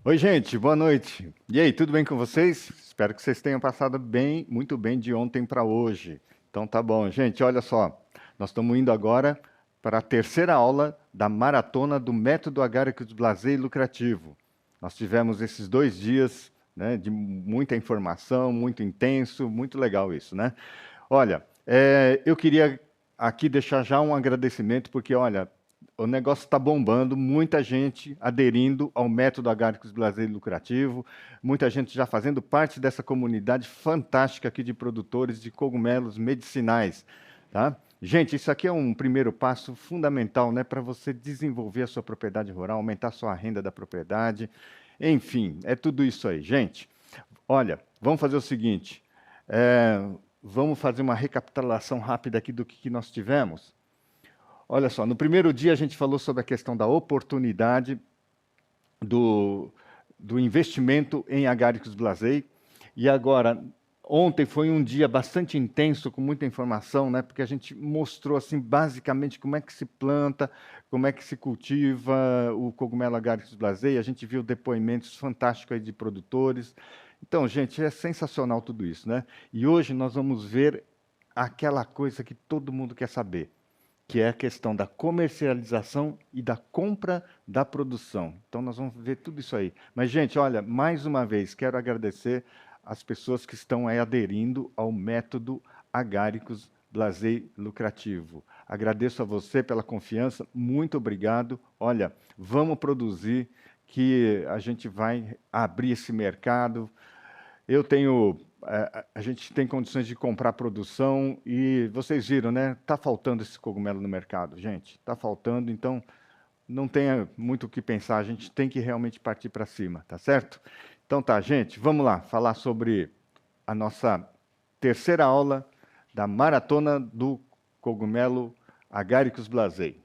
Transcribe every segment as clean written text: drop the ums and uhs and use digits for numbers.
Oi, gente, boa noite. E aí, tudo bem com vocês? Espero que vocês tenham passado bem, muito bem de ontem para hoje. Então tá bom, gente, olha só. Nós estamos indo agora para a terceira aula da maratona do método Agáricos Blasé Lucrativo. Nós tivemos esses 2 dias, né, de muita informação, muito intenso, muito legal isso, né? Olha, eu queria aqui deixar já um agradecimento, porque, olha, o negócio está bombando, muita gente aderindo ao método Agáricos Blasé Lucrativo, muita gente já fazendo parte dessa comunidade fantástica aqui de produtores de cogumelos medicinais, tá? Gente, isso aqui é um primeiro passo fundamental, né, para você desenvolver a sua propriedade rural, aumentar a sua renda da propriedade, enfim, é tudo isso aí. Gente, olha, vamos fazer o seguinte, é, vamos fazer uma recapitulação rápida aqui do que nós tivemos. Olha só, no primeiro dia a gente falou sobre a questão da oportunidade do, do investimento em Agaricus blasei. E agora, ontem foi um dia bastante intenso, com muita informação, né? Porque a gente mostrou assim basicamente como é que se planta, como é que se cultiva o cogumelo Agaricus blasei. A gente viu depoimentos fantásticos aí de produtores. Então, gente, é sensacional tudo isso, né? E hoje nós vamos ver aquela coisa que todo mundo quer saber, que é a questão da comercialização e da compra da produção. Então, nós vamos ver tudo isso aí. Mas, gente, olha, mais uma vez, quero agradecer as pessoas que estão aí aderindo ao método Agáricos Blasé Lucrativo. Agradeço a você pela confiança, muito obrigado. Olha, vamos produzir, que a gente vai abrir esse mercado. Eu tenho, a gente tem condições de comprar produção e vocês viram, né? Tá faltando esse cogumelo no mercado, gente. Tá faltando, então não tenha muito o que pensar. A gente tem que realmente partir para cima, tá certo? Então tá, gente, vamos lá falar sobre a nossa terceira aula da maratona do cogumelo Agaricus blasei.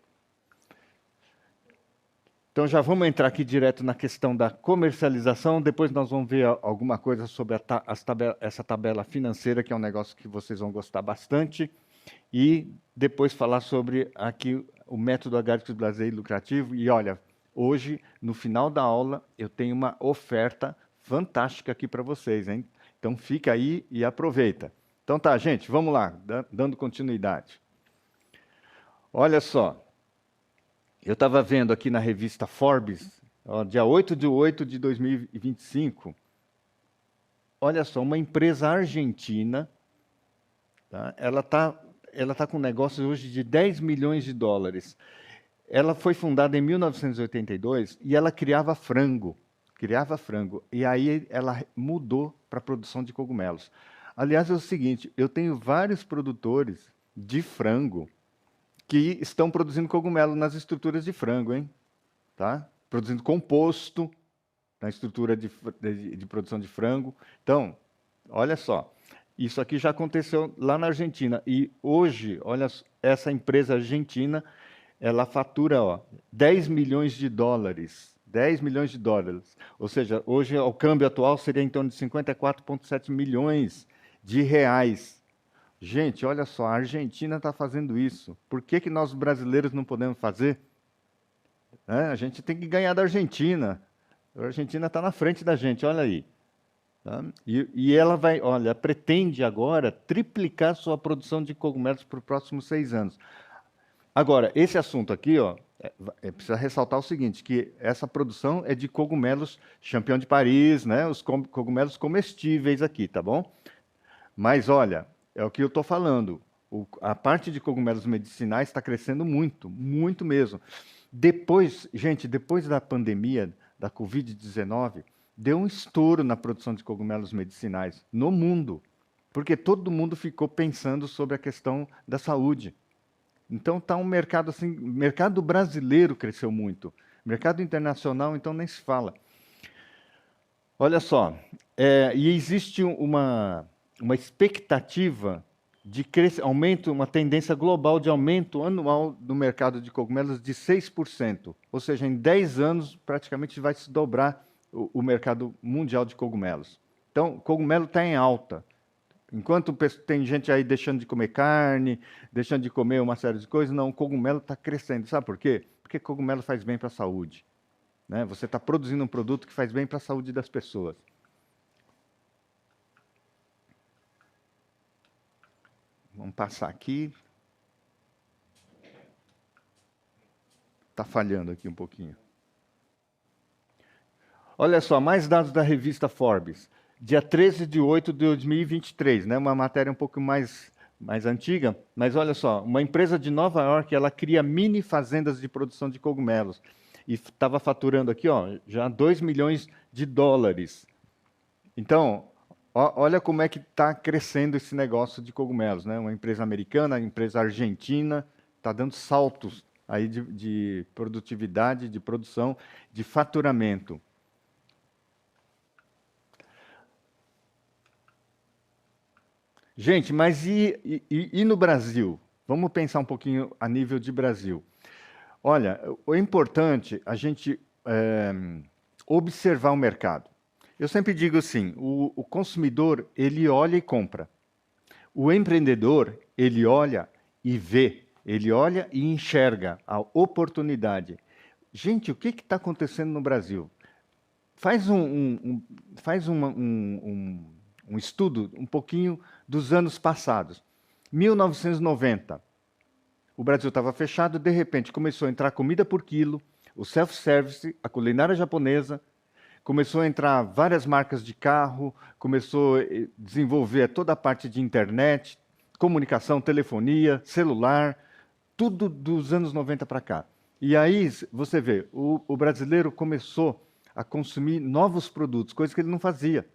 Então já vamos entrar aqui direto na questão da comercialização, depois nós vamos ver alguma coisa sobre essa tabela financeira, que é um negócio que vocês vão gostar bastante, e depois falar sobre aqui o método Agáricos Blasé lucrativo. E olha, hoje, no final da aula, eu tenho uma oferta fantástica aqui para vocês, hein? Então fica aí e aproveita. Então tá, gente, vamos lá, dando continuidade. Olha só, eu estava vendo aqui na revista Forbes, ó, dia 8/8/2025, olha só, uma empresa argentina, tá? Ela tá com um negócio hoje de 10 milhões de dólares. Ela foi fundada em 1982 e ela criava frango. Criava frango. E aí ela mudou para a produção de cogumelos. Aliás, é o seguinte, eu tenho vários produtores de frango que estão produzindo cogumelo nas estruturas de frango, hein? Tá? Produzindo composto na estrutura de produção de frango. Então, olha só, isso aqui já aconteceu lá na Argentina. E hoje, olha, essa empresa argentina, ela fatura, ó, 10 milhões de dólares. 10 milhões de dólares. Ou seja, hoje, o câmbio atual seria em torno de 54,7 milhões de reais. Gente, olha só, a Argentina está fazendo isso. Por que que nós brasileiros não podemos fazer? Né? A gente tem que ganhar da Argentina. A Argentina está na frente da gente, olha aí. Tá? E ela vai, olha, pretende agora triplicar sua produção de cogumelos para os próximos 6 anos. Agora, esse assunto aqui, ó, precisa ressaltar o seguinte, que essa produção é de cogumelos Champion de Paris, né? Os cogumelos comestíveis aqui, tá bom? Mas olha, é o que eu estou falando. A parte de cogumelos medicinais está crescendo muito, muito mesmo. Depois, gente, depois da pandemia da Covid-19, deu um estouro na produção de cogumelos medicinais no mundo, porque todo mundo ficou pensando sobre a questão da saúde. Então está um mercado assim, mercado brasileiro cresceu muito, mercado internacional então nem se fala. Olha só, e existe uma expectativa de aumento, uma tendência global de aumento anual do mercado de cogumelos de 6%. Ou seja, em 10 anos praticamente vai se dobrar o mercado mundial de cogumelos. Então, cogumelo está em alta. Enquanto tem gente aí deixando de comer carne, deixando de comer uma série de coisas, não, o cogumelo está crescendo. Sabe por quê? Porque cogumelo faz bem para a saúde. né? Você está produzindo um produto que faz bem para a saúde das pessoas. Vamos passar aqui. Está falhando aqui um pouquinho. Olha só, mais dados da revista Forbes. Dia 13 de 8 de 2023, né? Uma matéria um pouco mais antiga, mas olha só, uma empresa de Nova York, ela cria mini fazendas de produção de cogumelos. E estava faturando aqui, ó, já 2 milhões de dólares. Então, olha como é que está crescendo esse negócio de cogumelos, né? Uma empresa americana, uma empresa argentina, está dando saltos aí de produtividade, de produção, de faturamento. Gente, mas e no Brasil? Vamos pensar um pouquinho a nível de Brasil. Olha, o importante a gente observar o mercado. Eu sempre digo assim, o consumidor, ele olha e compra. O empreendedor, ele olha e vê, ele olha e enxerga a oportunidade. Gente, o que está acontecendo no Brasil? Faz um estudo um pouquinho dos anos passados. 1990, o Brasil estava fechado, de repente começou a entrar comida por quilo, o self-service, a culinária japonesa, começou a entrar várias marcas de carro, começou a desenvolver toda a parte de internet, comunicação, telefonia, celular, tudo dos anos 90 para cá. E aí você vê, o brasileiro começou a consumir novos produtos, coisa que ele não fazia.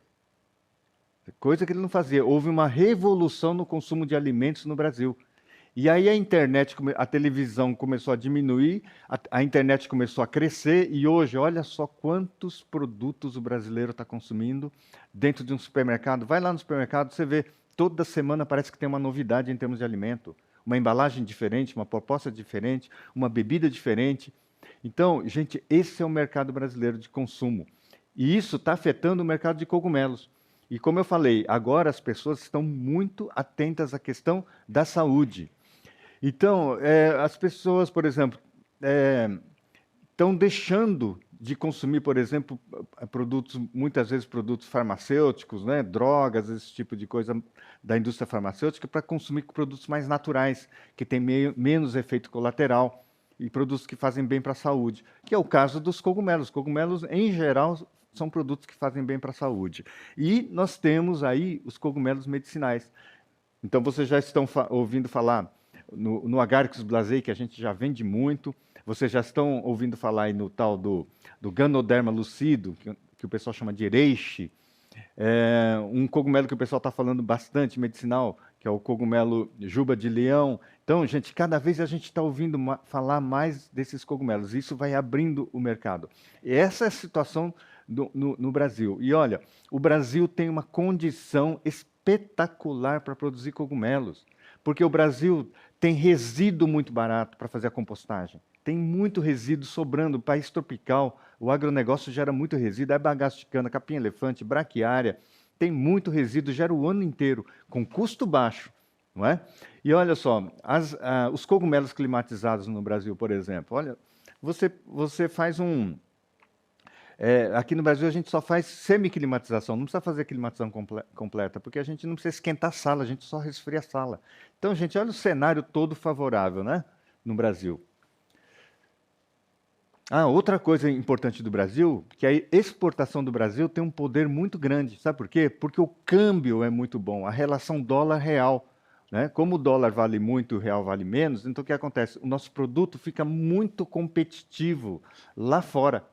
Coisa que ele não fazia. Houve uma revolução no consumo de alimentos no Brasil. E aí a internet, a televisão começou a diminuir, a internet começou a crescer, e hoje, olha só quantos produtos o brasileiro está consumindo dentro de um supermercado. Vai lá no supermercado, você vê, toda semana parece que tem uma novidade em termos de alimento. Uma embalagem diferente, uma proposta diferente, uma bebida diferente. Então, gente, esse é o mercado brasileiro de consumo. E isso está afetando o mercado de cogumelos. E como eu falei, agora as pessoas estão muito atentas à questão da saúde. Então, as pessoas, por exemplo, estão deixando de consumir, por exemplo, produtos, muitas vezes produtos farmacêuticos, né, drogas, esse tipo de coisa da indústria farmacêutica, para consumir produtos mais naturais, que têm menos efeito colateral e produtos que fazem bem para a saúde, que é o caso dos cogumelos. Cogumelos, em geral, são produtos que fazem bem para a saúde. E nós temos aí os cogumelos medicinais. Então, vocês já estão ouvindo falar no Agaricus blazei, que a gente já vende muito. Vocês já estão ouvindo falar aí no tal do Ganoderma lucido, que o pessoal chama de reishi. Um cogumelo que o pessoal está falando bastante, medicinal, que é o cogumelo juba de leão. Então, gente, cada vez a gente está ouvindo falar mais desses cogumelos. Isso vai abrindo o mercado. E essa é a situação no Brasil. E olha, o Brasil tem uma condição espetacular para produzir cogumelos, porque o Brasil tem resíduo muito barato para fazer a compostagem. Tem muito resíduo sobrando. País tropical, o agronegócio gera muito resíduo, é bagaço de cana, capim-elefante, braquiária, tem muito resíduo, gera o ano inteiro, com custo baixo. Não é? E olha só, os cogumelos climatizados no Brasil, por exemplo, olha, você faz aqui no Brasil a gente só faz semi-climatização, não precisa fazer climatização completa, porque a gente não precisa esquentar a sala, a gente só resfria a sala. Então, gente, olha o cenário todo favorável, né, no Brasil. Outra coisa importante do Brasil, que a exportação do Brasil tem um poder muito grande. Sabe por quê? Porque o câmbio é muito bom, a relação dólar-real. Né? Como o dólar vale muito e o real vale menos, então o que acontece? O nosso produto fica muito competitivo lá fora.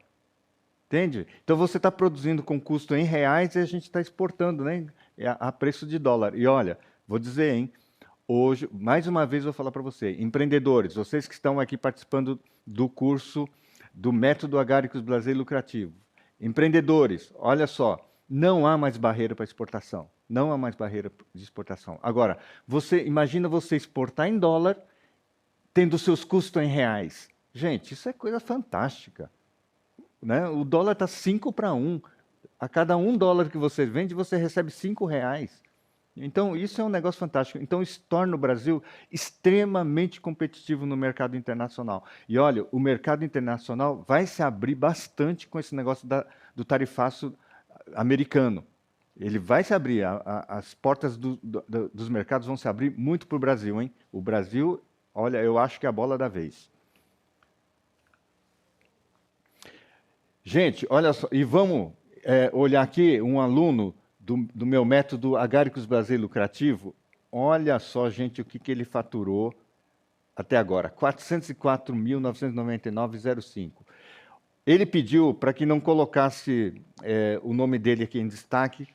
Entende? Então você está produzindo com custo em reais e a gente está exportando, né, a preço de dólar. E olha, vou dizer, hein? Hoje, mais uma vez, vou falar para você, empreendedores, vocês que estão aqui participando do curso do Método Agaricus Blazei Lucrativo. Empreendedores, olha só, não há mais barreira para exportação. Não há mais barreira de exportação. Agora, imagina você exportar em dólar, tendo seus custos em reais. Gente, isso é coisa fantástica. Né? O dólar está 5 para 1. A cada $1 que você vende, você recebe R$ 5. Então, isso é um negócio fantástico. Então, isso torna o Brasil extremamente competitivo no mercado internacional. E olha, o mercado internacional vai se abrir bastante com esse negócio do tarifaço americano. Ele vai se abrir, as portas dos mercados vão se abrir muito para o Brasil, hein? O Brasil, olha, eu acho que é a bola da vez. Gente, olha só, e vamos olhar aqui um aluno do meu método Agáricos Blasei Lucrativo. Olha só, gente, o que ele faturou até agora, 404.999,05. Ele pediu para que não colocasse o nome dele aqui em destaque,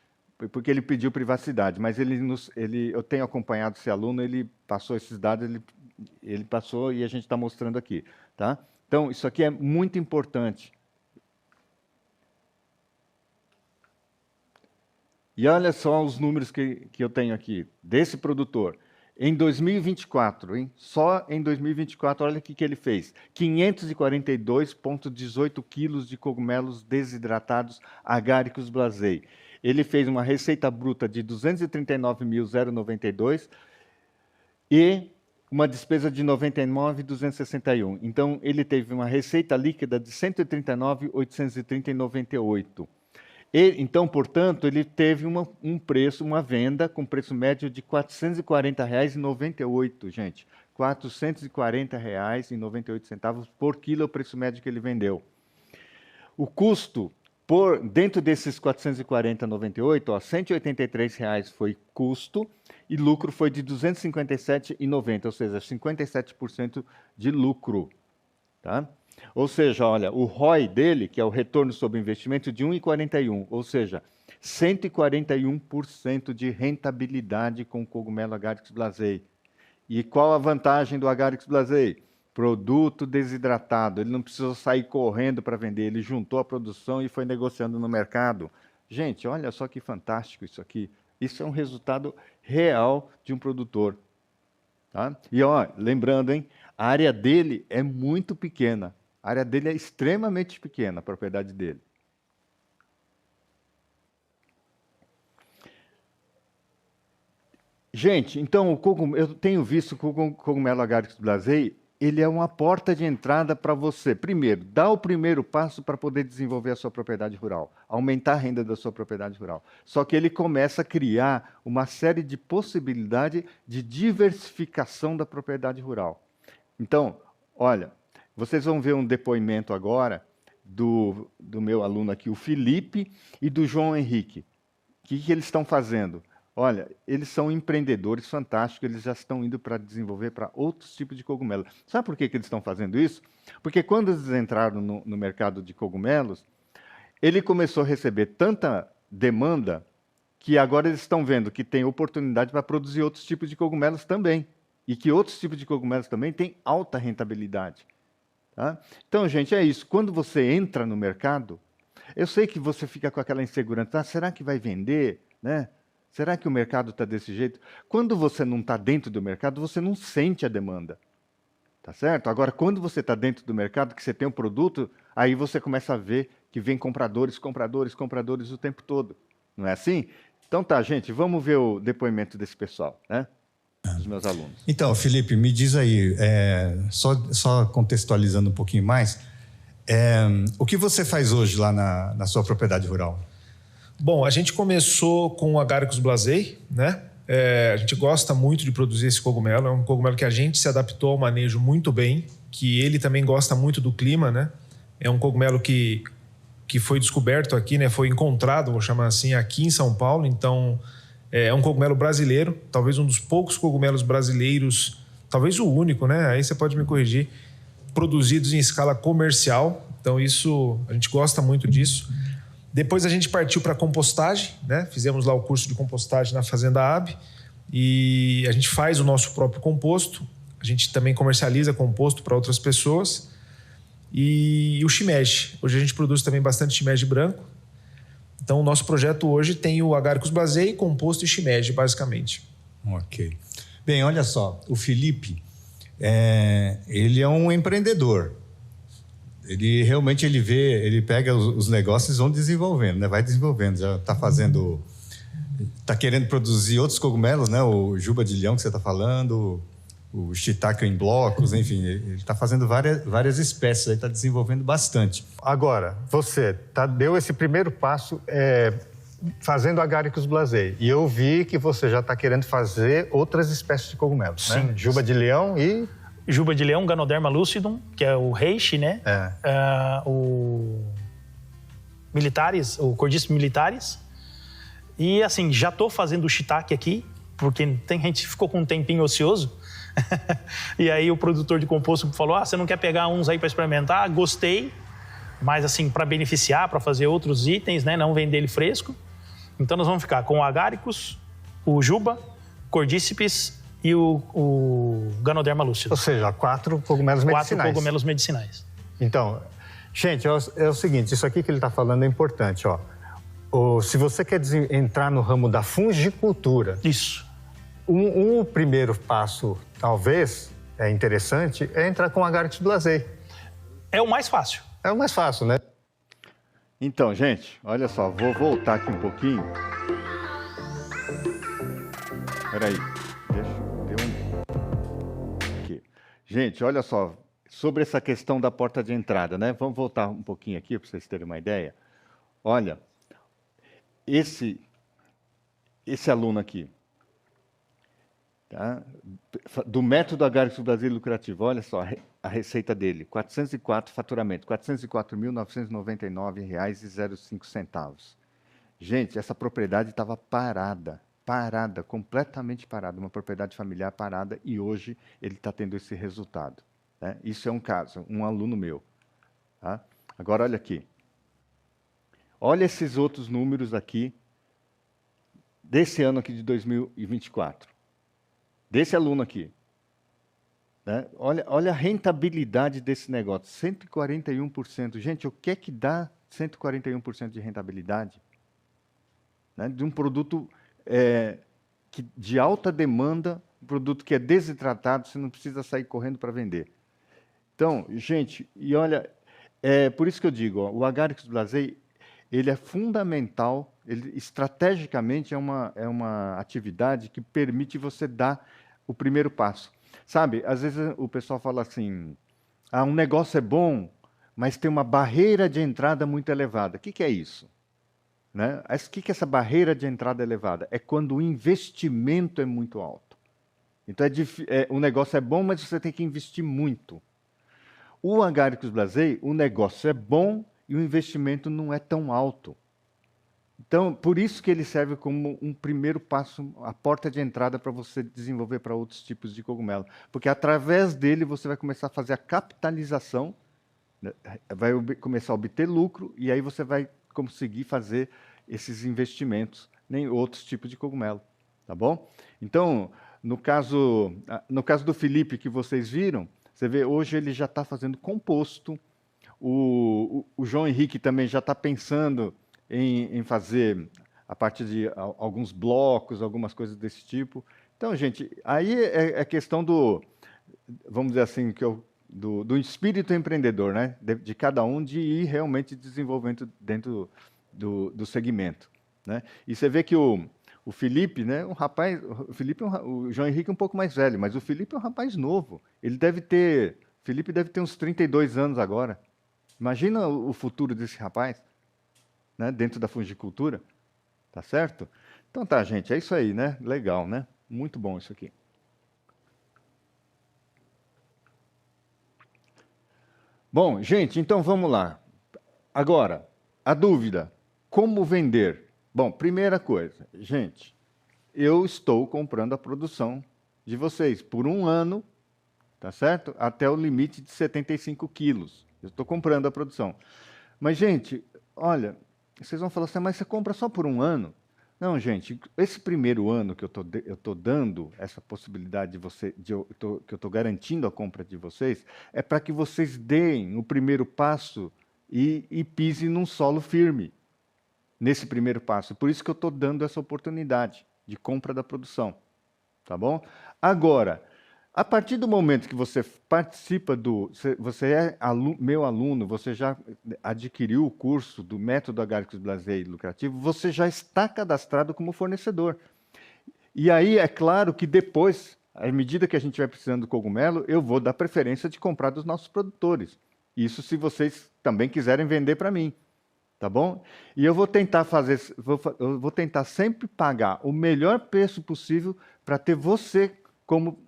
porque ele pediu privacidade, mas eu tenho acompanhado esse aluno, ele passou esses dados, ele passou e a gente está mostrando aqui. Tá? Então, isso aqui é muito importante. E olha só os números que eu tenho aqui, desse produtor. Em 2024, hein? Só em 2024, olha o que ele fez. 542,18 quilos de cogumelos desidratados agáricos Blasei. Ele fez uma receita bruta de 239.092 e uma despesa de 99.261. Então, ele teve uma receita líquida de 139.830,98. Então, portanto, ele teve uma venda com preço médio de R$ 440,98, gente. R$ 440,98 por quilo é o preço médio que ele vendeu. O custo, dentro desses R$ 440,98, R$ 183,00 foi custo e lucro foi de R$ 257,90, ou seja, 57% de lucro. Tá? Ou seja, olha, o ROI dele, que é o retorno sobre investimento, de 1,41, ou seja, 141% de rentabilidade com o cogumelo Agaricus blasei. E qual a vantagem do Agaricus blasei? Produto desidratado, ele não precisou sair correndo para vender, ele juntou a produção e foi negociando no mercado. Gente, olha só que fantástico isso aqui. Isso é um resultado real de um produtor. Tá? E ó, lembrando, hein, a área dele é muito pequena. A área dele é extremamente pequena, a propriedade dele. Gente, então eu tenho visto que o cogumelo Agaricus blasei, ele é uma porta de entrada para você. Primeiro, dá o primeiro passo para poder desenvolver a sua propriedade rural, aumentar a renda da sua propriedade rural. Só que ele começa a criar uma série de possibilidades de diversificação da propriedade rural. Então, olha, vocês vão ver um depoimento agora do meu aluno aqui, o Felipe, e do João Henrique. O que eles estão fazendo? Olha, eles são empreendedores fantásticos, eles já estão indo para desenvolver para outros tipos de cogumelo. Sabe por que eles estão fazendo isso? Porque quando eles entraram no mercado de cogumelos, ele começou a receber tanta demanda que agora eles estão vendo que tem oportunidade para produzir outros tipos de cogumelos também. E que outros tipos de cogumelos também têm alta rentabilidade. Tá? Então, gente, é isso. Quando você entra no mercado, eu sei que você fica com aquela insegurança. Ah, será que vai vender? Né? Será que o mercado está desse jeito? Quando você não está dentro do mercado, você não sente a demanda. Tá certo? Agora, quando você está dentro do mercado, que você tem um produto, aí você começa a ver que vem compradores, compradores, compradores o tempo todo. Não é assim? Então tá, gente, vamos ver o depoimento desse pessoal, né? Dos meus alunos. Então, Felipe, me diz aí, só contextualizando um pouquinho mais, o que você faz hoje lá na sua propriedade rural? Bom, a gente começou com o Agaricus blasei, né? A gente gosta muito de produzir esse cogumelo, é um cogumelo que a gente se adaptou ao manejo muito bem, que ele também gosta muito do clima, né? É um cogumelo que foi descoberto aqui, né? Foi encontrado, vou chamar assim, aqui em São Paulo, então é um cogumelo brasileiro, talvez um dos poucos cogumelos brasileiros, talvez o único, né? Aí você pode me corrigir, produzidos em escala comercial, então isso, a gente gosta muito disso. Depois a gente partiu para compostagem, né? Fizemos lá o curso de compostagem na Fazenda AB e a gente faz o nosso próprio composto. A gente também comercializa composto para outras pessoas. E o shimeji. Hoje a gente produz também bastante shimeji branco. Então o nosso projeto hoje tem o Agaricus blasei, composto e shimeji, basicamente. Ok. Bem, olha só, o Felipe, ele é um empreendedor. Ele realmente ele pega os negócios e vão desenvolvendo, né? Vai desenvolvendo, já está fazendo está querendo produzir outros cogumelos, né? O juba de leão que você está falando, o shiitake em blocos, enfim, ele está fazendo várias espécies, está desenvolvendo bastante. Agora, você deu esse primeiro passo fazendo agaricus blasei, e eu vi que você já está querendo fazer outras espécies de cogumelos, Sim. né? Juba de leão e... Juba de leão, Ganoderma lucidum, que é o reishi, né? O militares, o Cordyceps militaris. E assim, já estou fazendo o shiitake aqui, porque tem gente que ficou com um tempinho ocioso. E aí o produtor de composto falou, você não quer pegar uns aí para experimentar? Gostei, mas assim, para beneficiar, para fazer outros itens, né? Não vender ele fresco. Então nós vamos ficar com o agaricus, o juba, Cordyceps e o Ganoderma lucidum. Ou seja, 4 cogumelos medicinais. 4 cogumelos medicinais. Então, gente, é o seguinte, isso aqui que ele está falando é importante, ó. Se você quer entrar no ramo da fungicultura... Isso. Um primeiro passo, talvez, interessante, é entrar com agaricus blasei. É o mais fácil. É o mais fácil, né? Então, gente, olha só, vou voltar aqui um pouquinho. Espera aí, aqui. Gente, olha só, sobre essa questão da porta de entrada, né? Vamos voltar um pouquinho aqui para vocês terem uma ideia. Olha, esse aluno aqui, tá? Do método Agaricus blasei lucrativo, olha só a receita dele, 404 faturamento, R$ 404.999,05. Gente, essa propriedade estava parada, completamente parada, uma propriedade familiar parada, e hoje ele está tendo esse resultado, né? Isso é um caso, um aluno meu. Tá? Agora, olha aqui. Olha esses outros números aqui, desse ano aqui de 2024. Desse aluno aqui. Né? Olha a rentabilidade desse negócio, 141%. Gente, o que é que dá 141% de rentabilidade? Né? De um produto de alta demanda, um produto que é desidratado, você não precisa sair correndo para vender. Então, gente, e olha, por isso que eu digo, ó, o Agaricus blasei, ele é fundamental, estrategicamente é uma atividade que permite você dar o primeiro passo. Sabe, às vezes o pessoal fala assim, um negócio é bom, mas tem uma barreira de entrada muito elevada. O que é isso? Né? O que é essa barreira de entrada elevada? É quando o investimento é muito alto. Então, o negócio é bom, mas você tem que investir muito. O Agaricus blasei, o negócio é bom e o investimento não é tão alto. Então, por isso que ele serve como um primeiro passo, a porta de entrada para você desenvolver para outros tipos de cogumelo. Porque através dele você vai começar a fazer a capitalização, vai começar a obter lucro, e aí você vai conseguir fazer esses investimentos em outros tipos de cogumelo. Tá bom? Então, no caso do Felipe que vocês viram, você vê, hoje ele já está fazendo composto. O João Henrique também já está pensando em fazer a partir de alguns blocos, algumas coisas desse tipo. Então, gente, aí é questão vamos dizer assim, do espírito empreendedor, né? De cada um de ir realmente desenvolvendo dentro do segmento, né? E você vê que o Felipe, né, o João Henrique é um pouco mais velho, mas o Felipe é um rapaz novo. Felipe deve ter uns 32 anos agora. Imagina o futuro desse rapaz, né, dentro da fungicultura, tá certo? Então tá, gente, é isso aí, né? Legal, né? Muito bom isso aqui. Bom, gente, então vamos lá. Agora, a dúvida, como vender? Bom, primeira coisa, gente, eu estou comprando a produção de vocês por 1 ano, tá certo? Até o limite de 75 quilos. Eu estou comprando a produção. Mas, gente, olha, vocês vão falar assim, mas você compra só por 1 ano? Não, gente, esse primeiro ano que eu estou dando essa possibilidade que eu estou garantindo a compra de vocês, é para que vocês deem o primeiro passo e pisem num solo firme, nesse primeiro passo. Por isso que eu estou dando essa oportunidade de compra da produção. Tá bom? Agora, A partir do momento que você participa você é meu aluno, você já adquiriu o curso do método Agaricus Blazei lucrativo, você já está cadastrado como fornecedor. E aí, é claro que depois, à medida que a gente vai precisando do cogumelo, eu vou dar preferência de comprar dos nossos produtores. Isso se vocês também quiserem vender para mim, tá bom? E eu vou tentar eu vou tentar sempre pagar o melhor preço possível para ter você como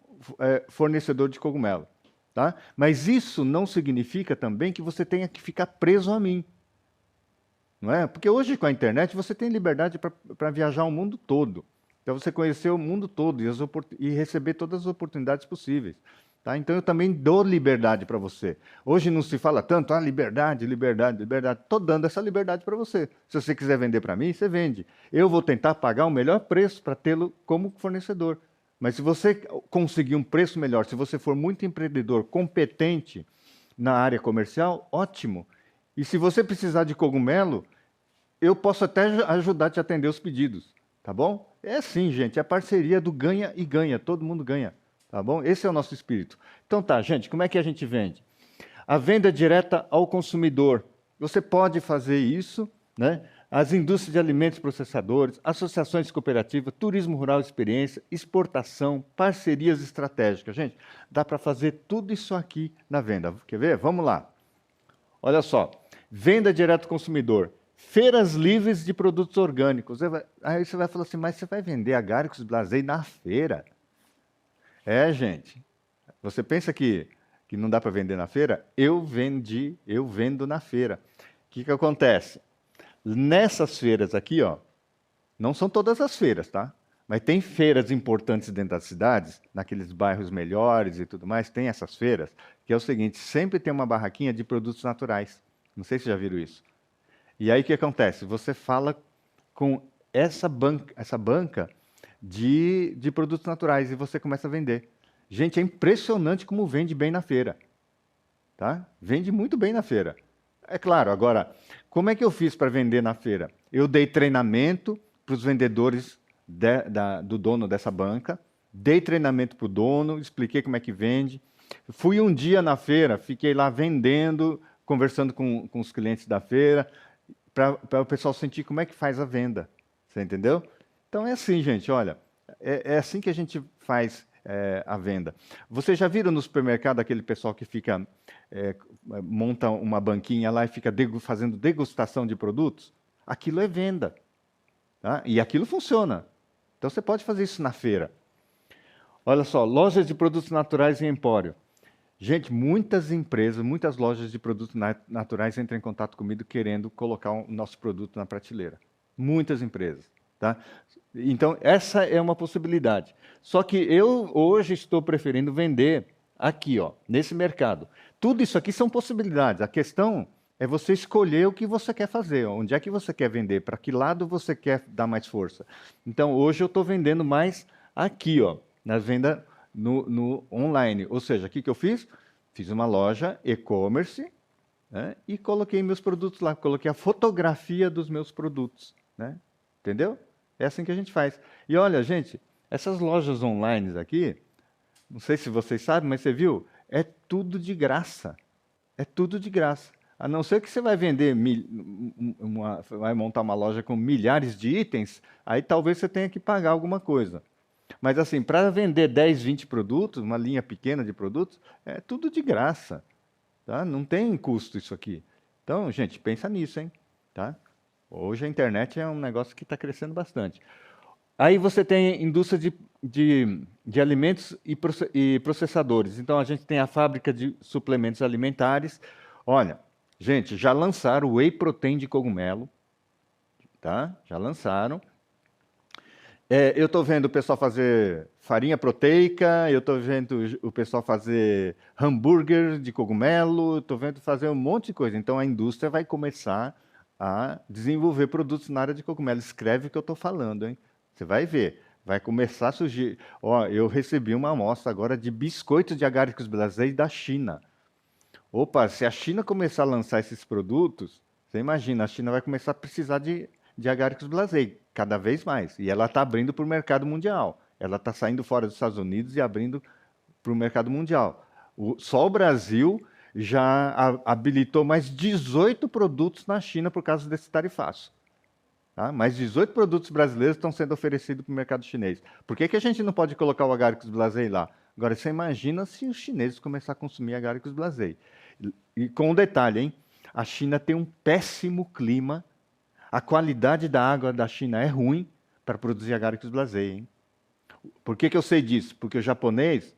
fornecedor de cogumelo, tá? Mas isso não significa também que você tenha que ficar preso a mim, não é? Porque hoje com a internet você tem liberdade para viajar o mundo todo. Para você conhecer o mundo todo e receber todas as oportunidades possíveis. Tá? Então, eu também dou liberdade para você. Hoje não se fala tanto, liberdade, liberdade, liberdade. Estou dando essa liberdade para você. Se você quiser vender para mim, você vende. Eu vou tentar pagar o melhor preço para tê-lo como fornecedor. Mas se você conseguir um preço melhor, se você for muito empreendedor, competente na área comercial, ótimo. E se você precisar de cogumelo, eu posso até ajudar a te atender os pedidos. Tá bom? É assim, gente, é a parceria do ganha e ganha, todo mundo ganha, tá bom? Esse é o nosso espírito. Então tá, gente, como é que a gente vende? A venda direta ao consumidor. Você pode fazer isso, né? As indústrias de alimentos processadores, associações cooperativas, turismo rural experiência, exportação, parcerias estratégicas. Gente, dá para fazer tudo isso aqui na venda. Quer ver? Vamos lá. Olha só, venda direto ao consumidor. Feiras livres de produtos orgânicos. Aí você vai falar assim, mas você vai vender Agaricus Blazei na feira? É, gente. Você pensa que não dá para vender na feira? Eu vendo na feira. O que acontece? Nessas feiras aqui, ó, não são todas as feiras, tá? Mas tem feiras importantes dentro das cidades, naqueles bairros melhores e tudo mais, tem essas feiras, que é o seguinte, sempre tem uma barraquinha de produtos naturais. Não sei se já viram isso. E aí o que acontece? Você fala com essa banca de produtos naturais e você começa a vender. Gente, é impressionante como vende bem na feira. Tá? Vende muito bem na feira. É claro, agora, como é que eu fiz para vender na feira? Eu dei treinamento para os vendedores do dono dessa banca, dei treinamento para o dono, expliquei como é que vende. Fui um dia na feira, fiquei lá vendendo, conversando com os clientes da feira, para o pessoal sentir como é que faz a venda. Você entendeu? Então é assim, gente, olha, é assim que a gente faz a venda. Vocês já viram no supermercado aquele pessoal que fica, monta uma banquinha lá e fica fazendo degustação de produtos? Aquilo é venda. Tá? E aquilo funciona. Então você pode fazer isso na feira. Olha só, lojas de produtos naturais em empório. Gente, muitas empresas, muitas lojas de produtos naturais entram em contato comigo querendo colocar o nosso produto na prateleira. Muitas empresas. Tá? Então, essa é uma possibilidade. Só que eu hoje estou preferindo vender aqui, ó, nesse mercado. Tudo isso aqui são possibilidades. A questão é você escolher o que você quer fazer, onde é que você quer vender, para que lado você quer dar mais força. Então, hoje eu estou vendendo mais aqui, ó, na venda no online. Ou seja, o que eu fiz? Fiz uma loja e-commerce, né, e coloquei meus produtos lá, coloquei a fotografia dos meus produtos. Né? Entendeu? É assim que a gente faz. E olha, gente, essas lojas online aqui, não sei se vocês sabem, mas você viu? É tudo de graça. É tudo de graça. A não ser que você vai vender, vai montar uma loja com milhares de itens, aí talvez você tenha que pagar alguma coisa. Mas assim, para vender 10, 20 produtos, uma linha pequena de produtos, é tudo de graça. Tá? Não tem custo isso aqui. Então, gente, pensa nisso, hein? Tá? Hoje a internet é um negócio que está crescendo bastante. Aí você tem indústria de alimentos e processadores. Então, a gente tem a fábrica de suplementos alimentares. Olha, gente, já lançaram o Whey Protein de cogumelo. Tá? Já lançaram. Eu estou vendo o pessoal fazer farinha proteica, eu estou vendo o pessoal fazer hambúrguer de cogumelo, estou vendo fazer um monte de coisa. Então, a indústria vai começar a desenvolver produtos na área de cogumelo. Escreve o que eu estou falando, hein? Você vai ver. Vai começar a surgir. Ó, eu recebi uma amostra agora de biscoitos de Agaricus Blazei da China. Opa, se a China começar a lançar esses produtos, você imagina, a China vai começar a precisar de Agaricus Blazei, cada vez mais. E ela está abrindo para o mercado mundial. Ela está saindo fora dos Estados Unidos e abrindo para o mercado mundial. Só o Brasil já habilitou mais 18 produtos na China por causa desse tarifaço. Tá? Mais 18 produtos brasileiros estão sendo oferecidos para o mercado chinês. Por que a gente não pode colocar o Agaricus blasei lá? Agora, você imagina se os chineses começarem a consumir Agaricus blasei. E com um detalhe, hein? A China tem um péssimo clima, a qualidade da água da China é ruim para produzir Agaricus blasei, hein? Por que eu sei disso? Porque o japonês,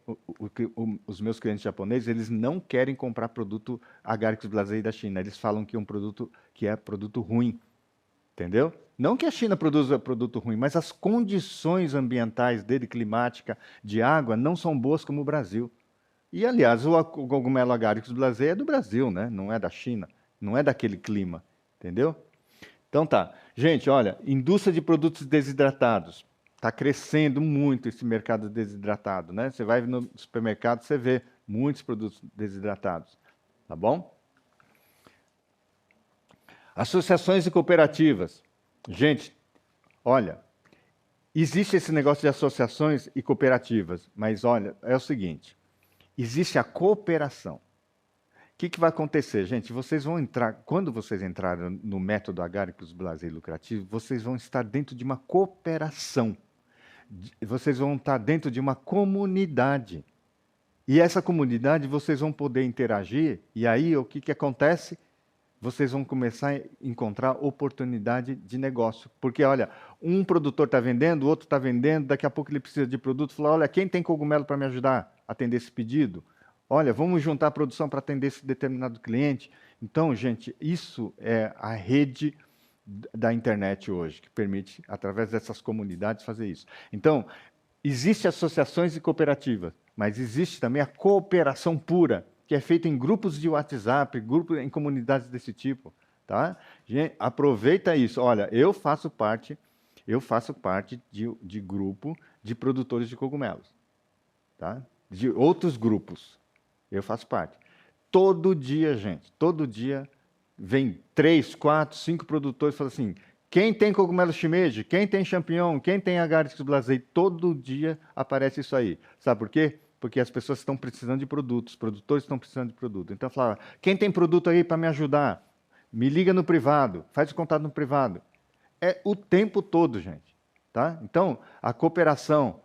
os meus clientes japoneses, eles não querem comprar produto Agaricus blasei da China. Eles falam que é produto ruim. Entendeu? Não que a China produza produto ruim, mas as condições ambientais dele, climática, de água, não são boas como o Brasil. E, aliás, o cogumelo Agaricus blasei é do Brasil, né? Não é da China, não é daquele clima. Entendeu? Então tá. Gente, olha, indústria de produtos desidratados. Está crescendo muito esse mercado desidratado, né? Você vai no supermercado, você vê muitos produtos desidratados. Tá bom? Associações e cooperativas. Gente, olha, existe esse negócio de associações e cooperativas, mas olha, é o seguinte, existe a cooperação. O que vai acontecer, gente? Vocês vão entrar, quando vocês entrarem no método Agaricus blasei lucrativo, vocês vão estar dentro de uma cooperação. Vocês vão estar dentro de uma comunidade. E essa comunidade vocês vão poder interagir, e aí o que acontece? Vocês vão começar a encontrar oportunidade de negócio. Porque, olha, um produtor está vendendo, o outro está vendendo, daqui a pouco ele precisa de produto, fala, olha, quem tem cogumelo para me ajudar a atender esse pedido? Olha, vamos juntar a produção para atender esse determinado cliente. Então, gente, isso é a rede da internet hoje, que permite, através dessas comunidades, fazer isso. Então, existem associações e cooperativas, mas existe também a cooperação pura, que é feita em grupos de WhatsApp, grupos em comunidades desse tipo. Tá? Gente, aproveita isso. Olha, eu faço parte de grupo de produtores de cogumelos. Tá? De outros grupos. Eu faço parte. Todo dia, gente, todo dia, vem 3, 4, 5 produtores e falam assim, quem tem cogumelo shimeji, quem tem champignon, quem tem Agaricus blasei, todo dia aparece isso aí. Sabe por quê? Porque as pessoas estão precisando de produtos, os produtores estão precisando de produto. Então, eu falava, quem tem produto aí para me ajudar? Me liga no privado, faz contato no privado. É o tempo todo, gente. Tá? Então, a cooperação,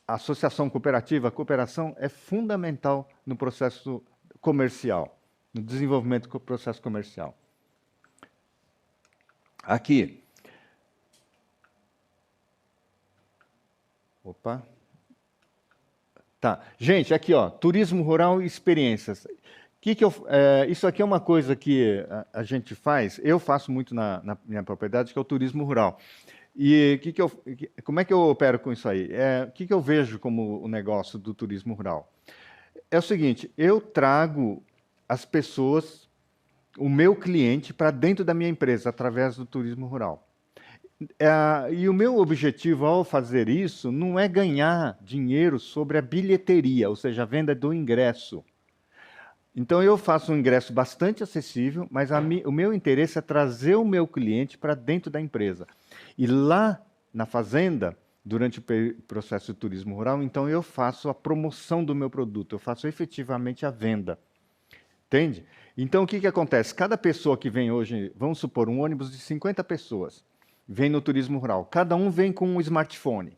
a associação cooperativa, a cooperação é fundamental no processo comercial, no desenvolvimento do processo comercial. Aqui. Opa. Tá. Gente, aqui, ó, turismo rural e experiências. Isso aqui é uma coisa que a gente faz, eu faço muito na minha propriedade, que é o turismo rural. E como é que eu opero com isso aí? O que eu vejo como o negócio do turismo rural? É o seguinte, eu trago as pessoas, o meu cliente, para dentro da minha empresa, através do turismo rural. E o meu objetivo ao fazer isso não é ganhar dinheiro sobre a bilheteria, ou seja, a venda do ingresso. Então, eu faço um ingresso bastante acessível, mas o meu interesse é trazer o meu cliente para dentro da empresa. E lá na fazenda, durante o processo de turismo rural, então eu faço a promoção do meu produto, eu faço efetivamente a venda. Entende? Então, o que acontece? Cada pessoa que vem hoje, vamos supor, um ônibus de 50 pessoas, vem no turismo rural. Cada um vem com um smartphone,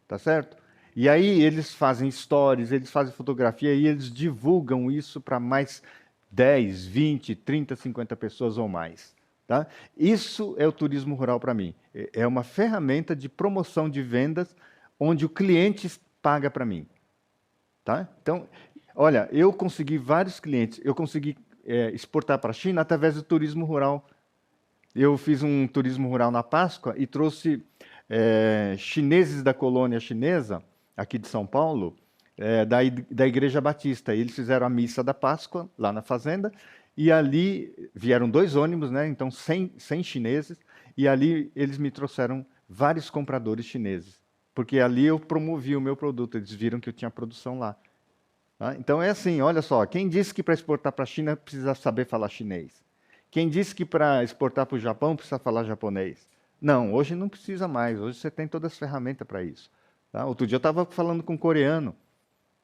tá certo? E aí eles fazem stories, eles fazem fotografia e eles divulgam isso para mais 10, 20, 30, 50 pessoas ou mais. Tá? Isso é o turismo rural para mim. É uma ferramenta de promoção de vendas onde o cliente paga para mim. Tá? Então, olha, eu consegui vários clientes, eu consegui exportar para a China através do turismo rural. Eu fiz um turismo rural na Páscoa e trouxe chineses da colônia chinesa, aqui de São Paulo, da Igreja Batista. Eles fizeram a missa da Páscoa lá na fazenda e ali vieram 2 ônibus, né? Então 100 chineses, e ali eles me trouxeram vários compradores chineses, porque ali eu promovi o meu produto, eles viram que eu tinha produção lá. Tá? Então é assim, olha só, quem disse que para exportar para a China precisa saber falar chinês? Quem disse que para exportar para o Japão precisa falar japonês? Não, hoje não precisa mais, hoje você tem todas as ferramentas para isso. Tá? Outro dia eu estava falando com um coreano,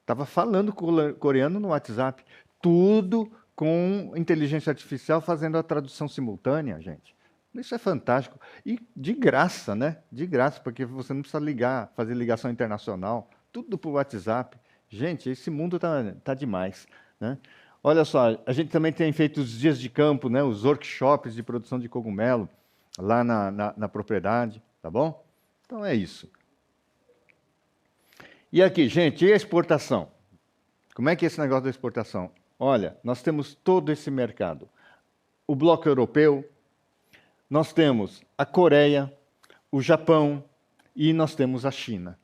Estava falando coreano no WhatsApp. Tudo com inteligência artificial fazendo a tradução simultânea, gente. Isso é fantástico. E de graça, né? De graça, porque você não precisa ligar, fazer ligação internacional. Tudo por WhatsApp. Gente, esse mundo tá demais, né? Olha só, a gente também tem feito os dias de campo, né? Os workshops de produção de cogumelo lá na propriedade, tá bom? Então é isso. E aqui, gente, e a exportação? Como é que é esse negócio da exportação? Olha, nós temos todo esse mercado. O bloco europeu, nós temos a Coreia, o Japão e nós temos a China.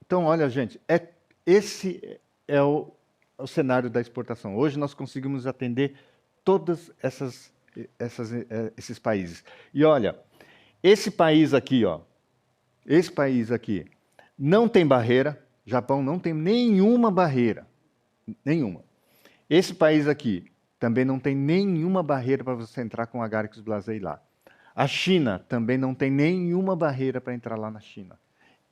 Então, olha, gente, esse é o cenário da exportação. Hoje nós conseguimos atender todos esses países. E olha, esse país aqui, ó, esse país aqui não tem barreira. Japão não tem nenhuma barreira. Nenhuma. Esse país aqui também não tem nenhuma barreira para você entrar com Agaricus blazei lá. A China também não tem nenhuma barreira para entrar lá na China.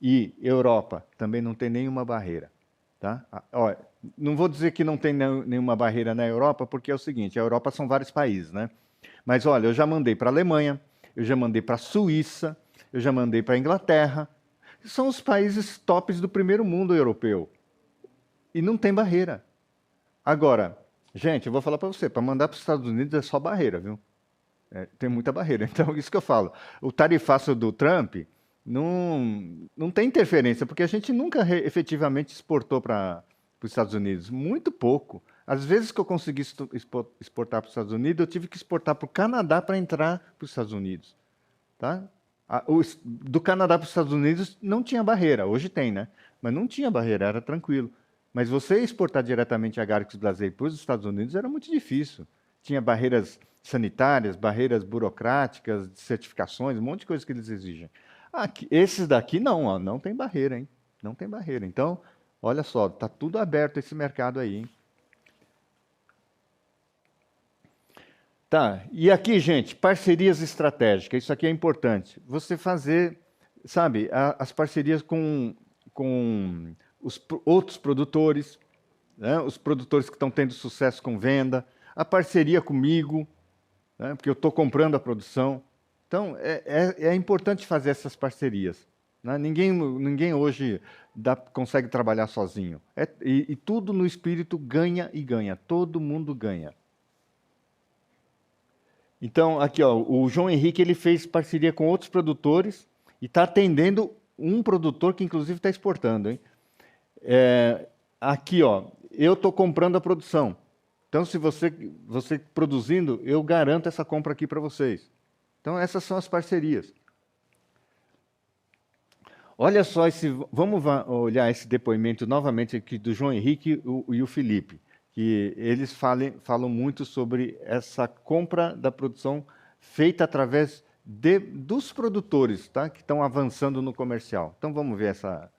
E Europa também não tem nenhuma barreira. Tá? Olha, não vou dizer que não tem nenhuma barreira na Europa, porque é o seguinte, a Europa são vários países, né? Mas olha, eu já mandei para a Alemanha, eu já mandei para a Suíça, eu já mandei para a Inglaterra. São os países tops do primeiro mundo europeu. E não tem barreira. Agora, gente, eu vou falar para você, para mandar para os Estados Unidos é só barreira, viu? Tem muita barreira. Então, isso que eu falo. O tarifaço do Trump não tem interferência, porque a gente nunca efetivamente exportou para os Estados Unidos. Muito pouco. Às vezes que eu consegui exportar para os Estados Unidos, eu tive que exportar para o Canadá para entrar para os Estados Unidos. Tá? Do Canadá para os Estados Unidos não tinha barreira. Hoje tem, né? Mas não tinha barreira, era tranquilo. Mas você exportar diretamente Agaricus blazei para os Estados Unidos era muito difícil. Tinha barreiras sanitárias, barreiras burocráticas, certificações, um monte de coisas que eles exigem. Esses daqui não, ó, não tem barreira, hein? Não tem barreira. Então, olha só, está tudo aberto esse mercado aí, hein? Tá, e aqui, gente, parcerias estratégicas, isso aqui é importante. Você fazer, sabe, as parcerias com os outros produtores, né? Os produtores que estão tendo sucesso com venda, a parceria comigo, né? Porque eu estou comprando a produção. Então, é importante fazer essas parcerias. Né? Ninguém hoje consegue trabalhar sozinho. E tudo no espírito ganha e ganha. Todo mundo ganha. Então, aqui, ó, o João Henrique ele fez parceria com outros produtores e está atendendo um produtor que, inclusive, está exportando. Hein? Aqui, ó, eu estou comprando a produção. Então, se você produzindo, eu garanto essa compra aqui para vocês. Então, essas são as parcerias. Olha só, vamos olhar esse depoimento novamente aqui do João Henrique e o Felipe, que eles falam muito sobre essa compra da produção feita através dos produtores, tá? Que estão avançando no comercial. Então, vamos ver essa...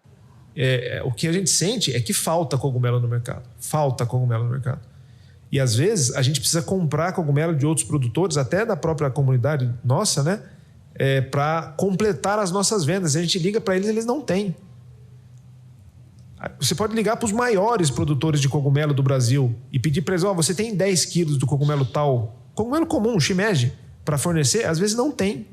O que a gente sente é que falta cogumelo no mercado. Falta cogumelo no mercado. E, às vezes, a gente precisa comprar cogumelo de outros produtores, até da própria comunidade nossa, né? Para completar as nossas vendas. A gente liga para eles não têm. Você pode ligar para os maiores produtores de cogumelo do Brasil e pedir para eles, você tem 10 quilos do cogumelo tal, cogumelo comum, shimeji, para fornecer? Às vezes não tem.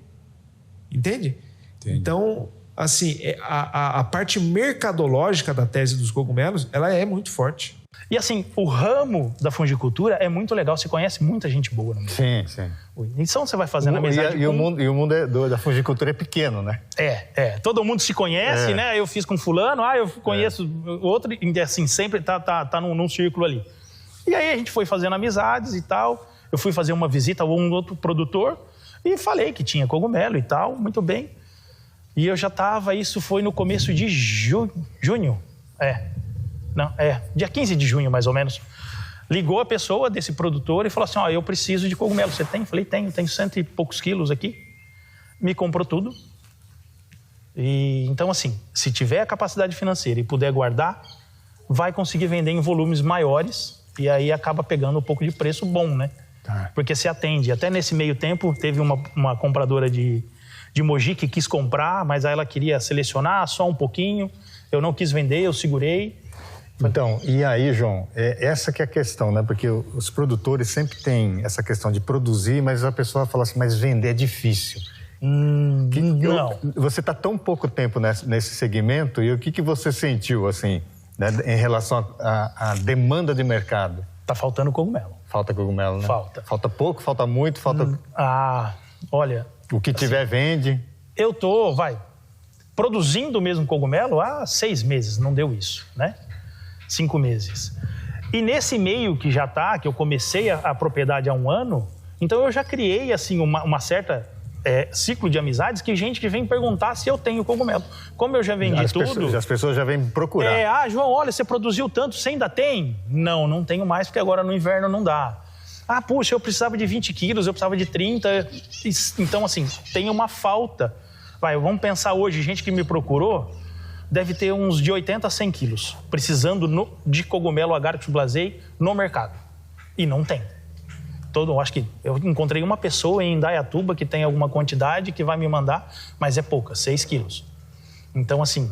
Entende? Entendi. Então, assim, a parte mercadológica da tese dos cogumelos, ela é muito forte. E assim, o ramo da fungicultura é muito legal, você conhece muita gente boa no mundo. Sim, sim. Então você vai fazendo amizade e o mundo da fungicultura é pequeno, né? Todo mundo se conhece, né? Eu fiz com fulano, eu conheço outro, e assim, sempre tá num círculo ali. E aí a gente foi fazendo amizades e tal, eu fui fazer uma visita a um outro produtor e falei que tinha cogumelo e tal, muito bem. E eu já estava, isso foi no começo de junho, dia 15 de junho, mais ou menos. Ligou a pessoa desse produtor e falou assim, eu preciso de cogumelo. Você tem? Falei, tenho 100 e poucos quilos aqui. Me comprou tudo. E, então, assim, se tiver a capacidade financeira e puder guardar, vai conseguir vender em volumes maiores e aí acaba pegando um pouco de preço bom, né? Tá. Porque se atende. Até nesse meio tempo, teve uma compradora de Mogi que quis comprar, mas aí ela queria selecionar só um pouquinho. Eu não quis vender, eu segurei. Então, e aí, João, essa que é a questão, né? Porque os produtores sempre têm essa questão de produzir, mas a pessoa fala assim, mas vender é difícil. Não. Você está tão pouco tempo nesse segmento, e o que você sentiu, assim, né, em relação à demanda de mercado? Tá faltando cogumelo. Falta cogumelo, né? Falta. Falta pouco, falta muito, falta... Olha... O que tiver, vende. Eu tô, produzindo mesmo cogumelo há 6 meses, não deu isso, né? 5 meses. E nesse meio que já tá, que eu comecei a propriedade há 1 ano, então eu já criei, assim, uma certa ciclo de amizades que gente que vem perguntar se eu tenho cogumelo. Como eu já vendi As pessoas já vêm procurar. João, olha, você produziu tanto, você ainda tem? Não tenho mais, porque agora no inverno não dá. Puxa, eu precisava de 20 quilos, eu precisava de 30. Então, assim, tem uma falta. Vamos pensar hoje, gente que me procurou deve ter uns de 80 a 100 quilos, precisando de cogumelo Agaricus blazei no mercado. E não tem. Acho que eu encontrei uma pessoa em Indaiatuba que tem alguma quantidade que vai me mandar, mas é pouca, 6 quilos. Então, assim,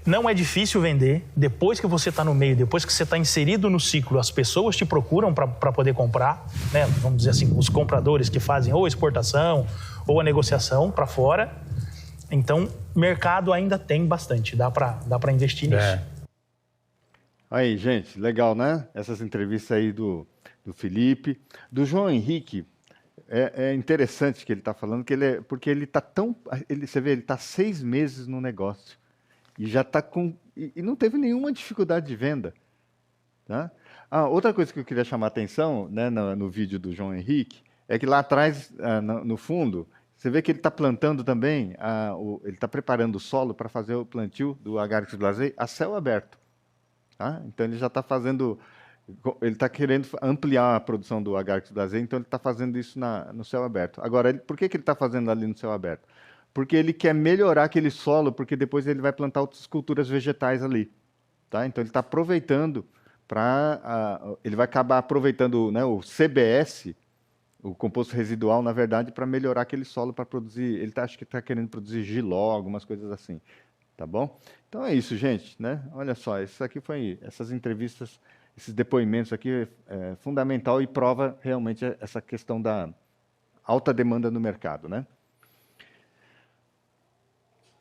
não é difícil vender. Depois que você está no meio, depois que você está inserido no ciclo, as pessoas te procuram para poder comprar, né? Vamos dizer assim, os compradores que fazem ou a exportação ou a negociação para fora. Então, mercado ainda tem bastante, dá para investir nisso. Aí, gente, legal, né? Essas entrevistas aí do Felipe. Do João Henrique, é interessante que ele está falando, porque ele está tão... você vê, ele está 6 meses no negócio e já está com... E não teve nenhuma dificuldade de venda. Tá? Outra coisa que eu queria chamar a atenção, né, no vídeo do João Henrique, é que lá atrás, no fundo... Você vê que ele está plantando também, ele está preparando o solo para fazer o plantio do Agaricus blazei a céu aberto. Tá? Então ele já está fazendo, ele está querendo ampliar a produção do Agaricus blazei, então ele está fazendo isso no céu aberto. Agora, por que ele está fazendo ali no céu aberto? Porque ele quer melhorar aquele solo, porque depois ele vai plantar outras culturas vegetais ali. Tá? Então ele está aproveitando ele vai acabar aproveitando, né, o CBS, o composto residual, na verdade, para melhorar aquele solo, para produzir... Ele acho que está querendo produzir giló, algumas coisas assim. Tá bom? Então é isso, gente. Né? Olha só, essas entrevistas, esses depoimentos aqui é fundamental e prova realmente essa questão da alta demanda no mercado. Né?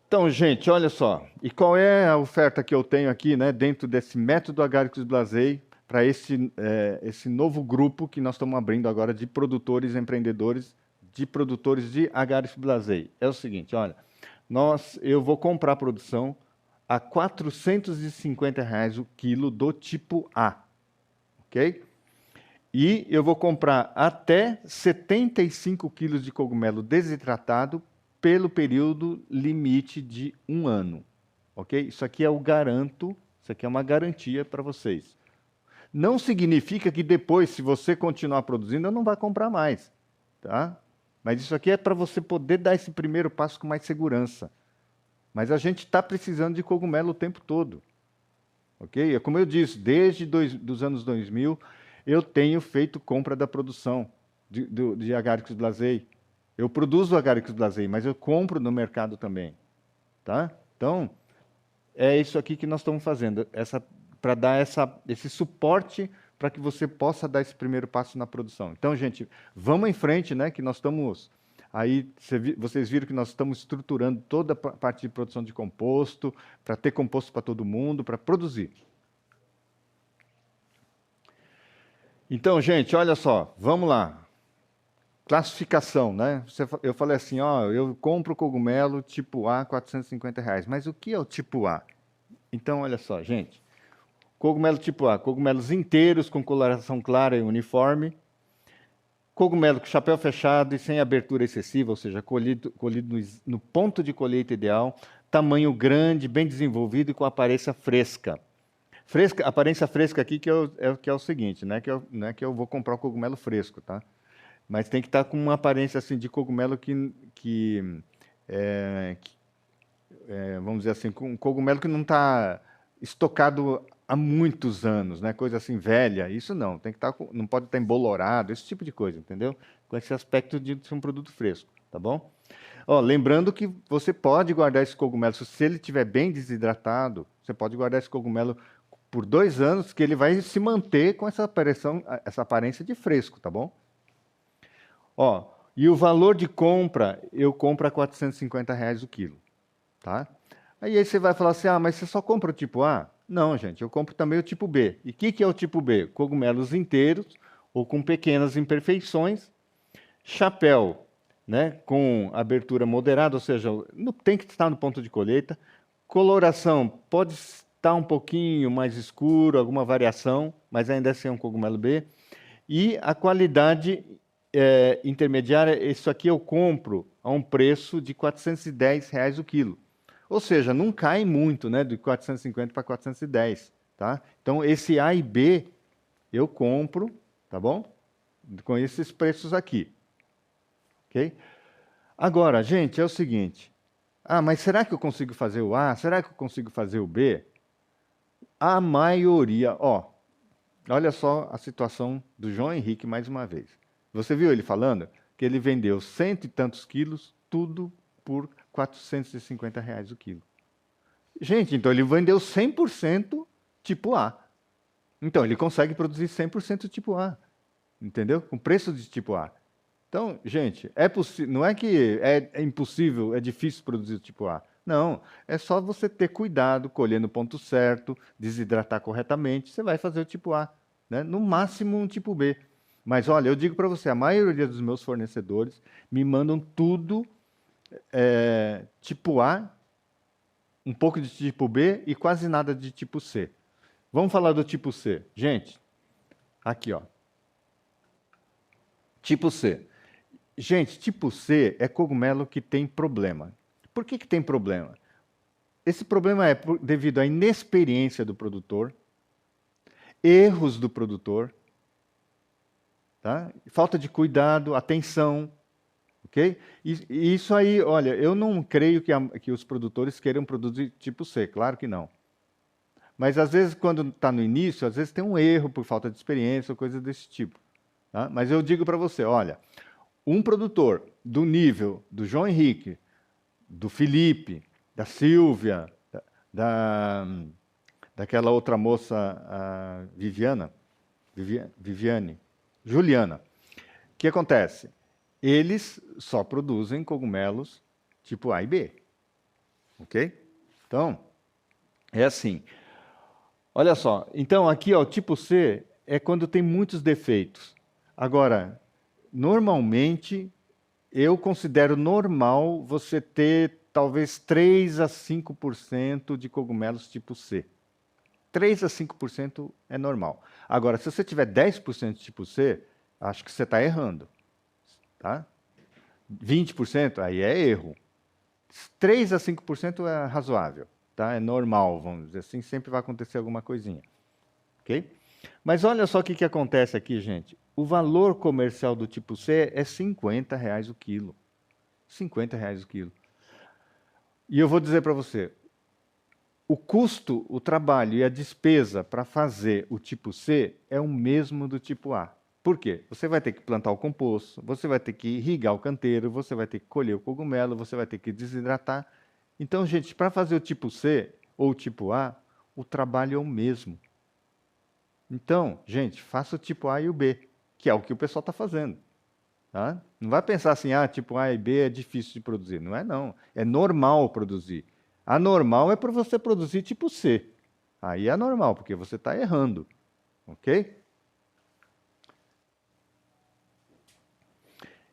Então, gente, olha só. E qual é a oferta que eu tenho aqui, né, dentro desse método Agaricus blazei, para esse novo grupo que nós estamos abrindo agora de produtores, empreendedores, de produtores de Agaricus blazei. É o seguinte, olha, eu vou comprar a produção a R$ 450 o quilo do tipo A, ok? E eu vou comprar até 75 quilos de cogumelo desidratado pelo período limite de 1 ano, ok? Isso aqui isso aqui é uma garantia para vocês. Não significa que depois, se você continuar produzindo, eu não vai comprar mais. Tá? Mas isso aqui é para você poder dar esse primeiro passo com mais segurança. Mas a gente está precisando de cogumelo o tempo todo. Ok? Como eu disse, desde os anos 2000, eu tenho feito compra da produção de Agaricus blazei. Eu produzo Agaricus blazei, mas eu compro no mercado também. Tá? Então, é isso aqui que nós estamos fazendo. Para dar esse suporte para que você possa dar esse primeiro passo na produção. Então, gente, vamos em frente, né? Que nós estamos aí, vocês viram que nós estamos estruturando toda a parte de produção de composto, para ter composto para todo mundo, para produzir. Então, gente, olha só, vamos lá. Classificação, né? Eu falei assim, eu compro cogumelo tipo A, R$ 450. Mas o que é o tipo A? Então, olha só, gente. Cogumelo tipo A, cogumelos inteiros com coloração clara e uniforme. Cogumelo com chapéu fechado e sem abertura excessiva, ou seja, colhido no ponto de colheita ideal. Tamanho grande, bem desenvolvido e com aparência fresca. Aparência fresca aqui que é o seguinte, não é que eu vou comprar o cogumelo fresco, tá? Mas tem que estar com uma aparência assim, de cogumelo vamos dizer assim, com um cogumelo que não está estocado há muitos anos, né? Coisa assim velha, isso não, tem que estar, não pode estar embolorado, esse tipo de coisa, entendeu? Com esse aspecto de ser um produto fresco, tá bom? Lembrando que você pode guardar esse cogumelo, se ele estiver bem desidratado, você pode guardar esse cogumelo por 2 anos que ele vai se manter com essa aparência de fresco, tá bom? Ó, e o valor de compra, eu compro a R$450 o quilo, tá? Aí você vai falar assim, mas você só compra o tipo A? Não, gente, eu compro também o tipo B. E o que é o tipo B? Cogumelos inteiros ou com pequenas imperfeições, chapéu, né, com abertura moderada, ou seja, não tem que estar no ponto de colheita, coloração pode estar um pouquinho mais escuro, alguma variação, mas ainda assim é um cogumelo B, e a qualidade intermediária, isso aqui eu compro a um preço de R$410 o quilo. Ou seja, não cai muito, né, de 450 para 410, tá? Então, esse A e B eu compro, tá bom? Com esses preços aqui. Ok? Agora, gente, é o seguinte. Mas será que eu consigo fazer o A? Será que eu consigo fazer o B? A maioria, olha só a situação do João Henrique mais uma vez. Você viu ele falando que ele vendeu 100 e tantos quilos, tudo por R$450 o quilo. Gente, então ele vendeu 100% tipo A. Então ele consegue produzir 100% tipo A. Entendeu? Com preço de tipo A. Então, gente, não é que é impossível, é difícil produzir o tipo A. Não, é só você ter cuidado, colher no ponto certo, desidratar corretamente, você vai fazer o tipo A. Né? No máximo um tipo B. Mas olha, eu digo para você, a maioria dos meus fornecedores me mandam tudo tipo A, um pouco de tipo B e quase nada de tipo C. Vamos falar do tipo C. Gente, aqui, ó. Tipo C. Gente, tipo C é cogumelo que tem problema. Por que tem problema? Esse problema é devido à inexperiência do produtor, erros do produtor, tá? Falta de cuidado, atenção, ok? E isso aí, olha, eu não creio que os produtores queiram produzir tipo C, claro que não. Mas às vezes, quando está no início, às vezes tem um erro por falta de experiência ou coisa desse tipo. Tá? Mas eu digo para você, olha, um produtor do nível do João Henrique, do Felipe, da Silvia, daquela outra moça, Juliana, o que acontece? Eles só produzem cogumelos tipo A e B. Ok? Então, é assim. Olha só, então aqui, ó, tipo C é quando tem muitos defeitos. Agora, normalmente, eu considero normal você ter talvez 3 a 5% de cogumelos tipo C. 3 a 5% é normal. Agora, se você tiver 10% de tipo C, acho que você está errando. Tá? 20% aí é erro. 3 a 5% é razoável. Tá? É normal, vamos dizer assim, sempre vai acontecer alguma coisinha. Ok? Mas olha só o que acontece aqui, gente. O valor comercial do tipo C é R$50 o quilo. R$50 o quilo. E eu vou dizer para você, o custo, o trabalho e a despesa para fazer o tipo C é o mesmo do tipo A. Por quê? Você vai ter que plantar o composto, você vai ter que irrigar o canteiro, você vai ter que colher o cogumelo, você vai ter que desidratar. Então, gente, para fazer o tipo C ou o tipo A, o trabalho é o mesmo. Então, gente, faça o tipo A e o B, que é o que o pessoal está fazendo. Tá? Não vai pensar assim, tipo A e B é difícil de produzir. Não é, não. É normal produzir. Anormal é para você produzir tipo C. Aí é normal, porque você está errando. Ok?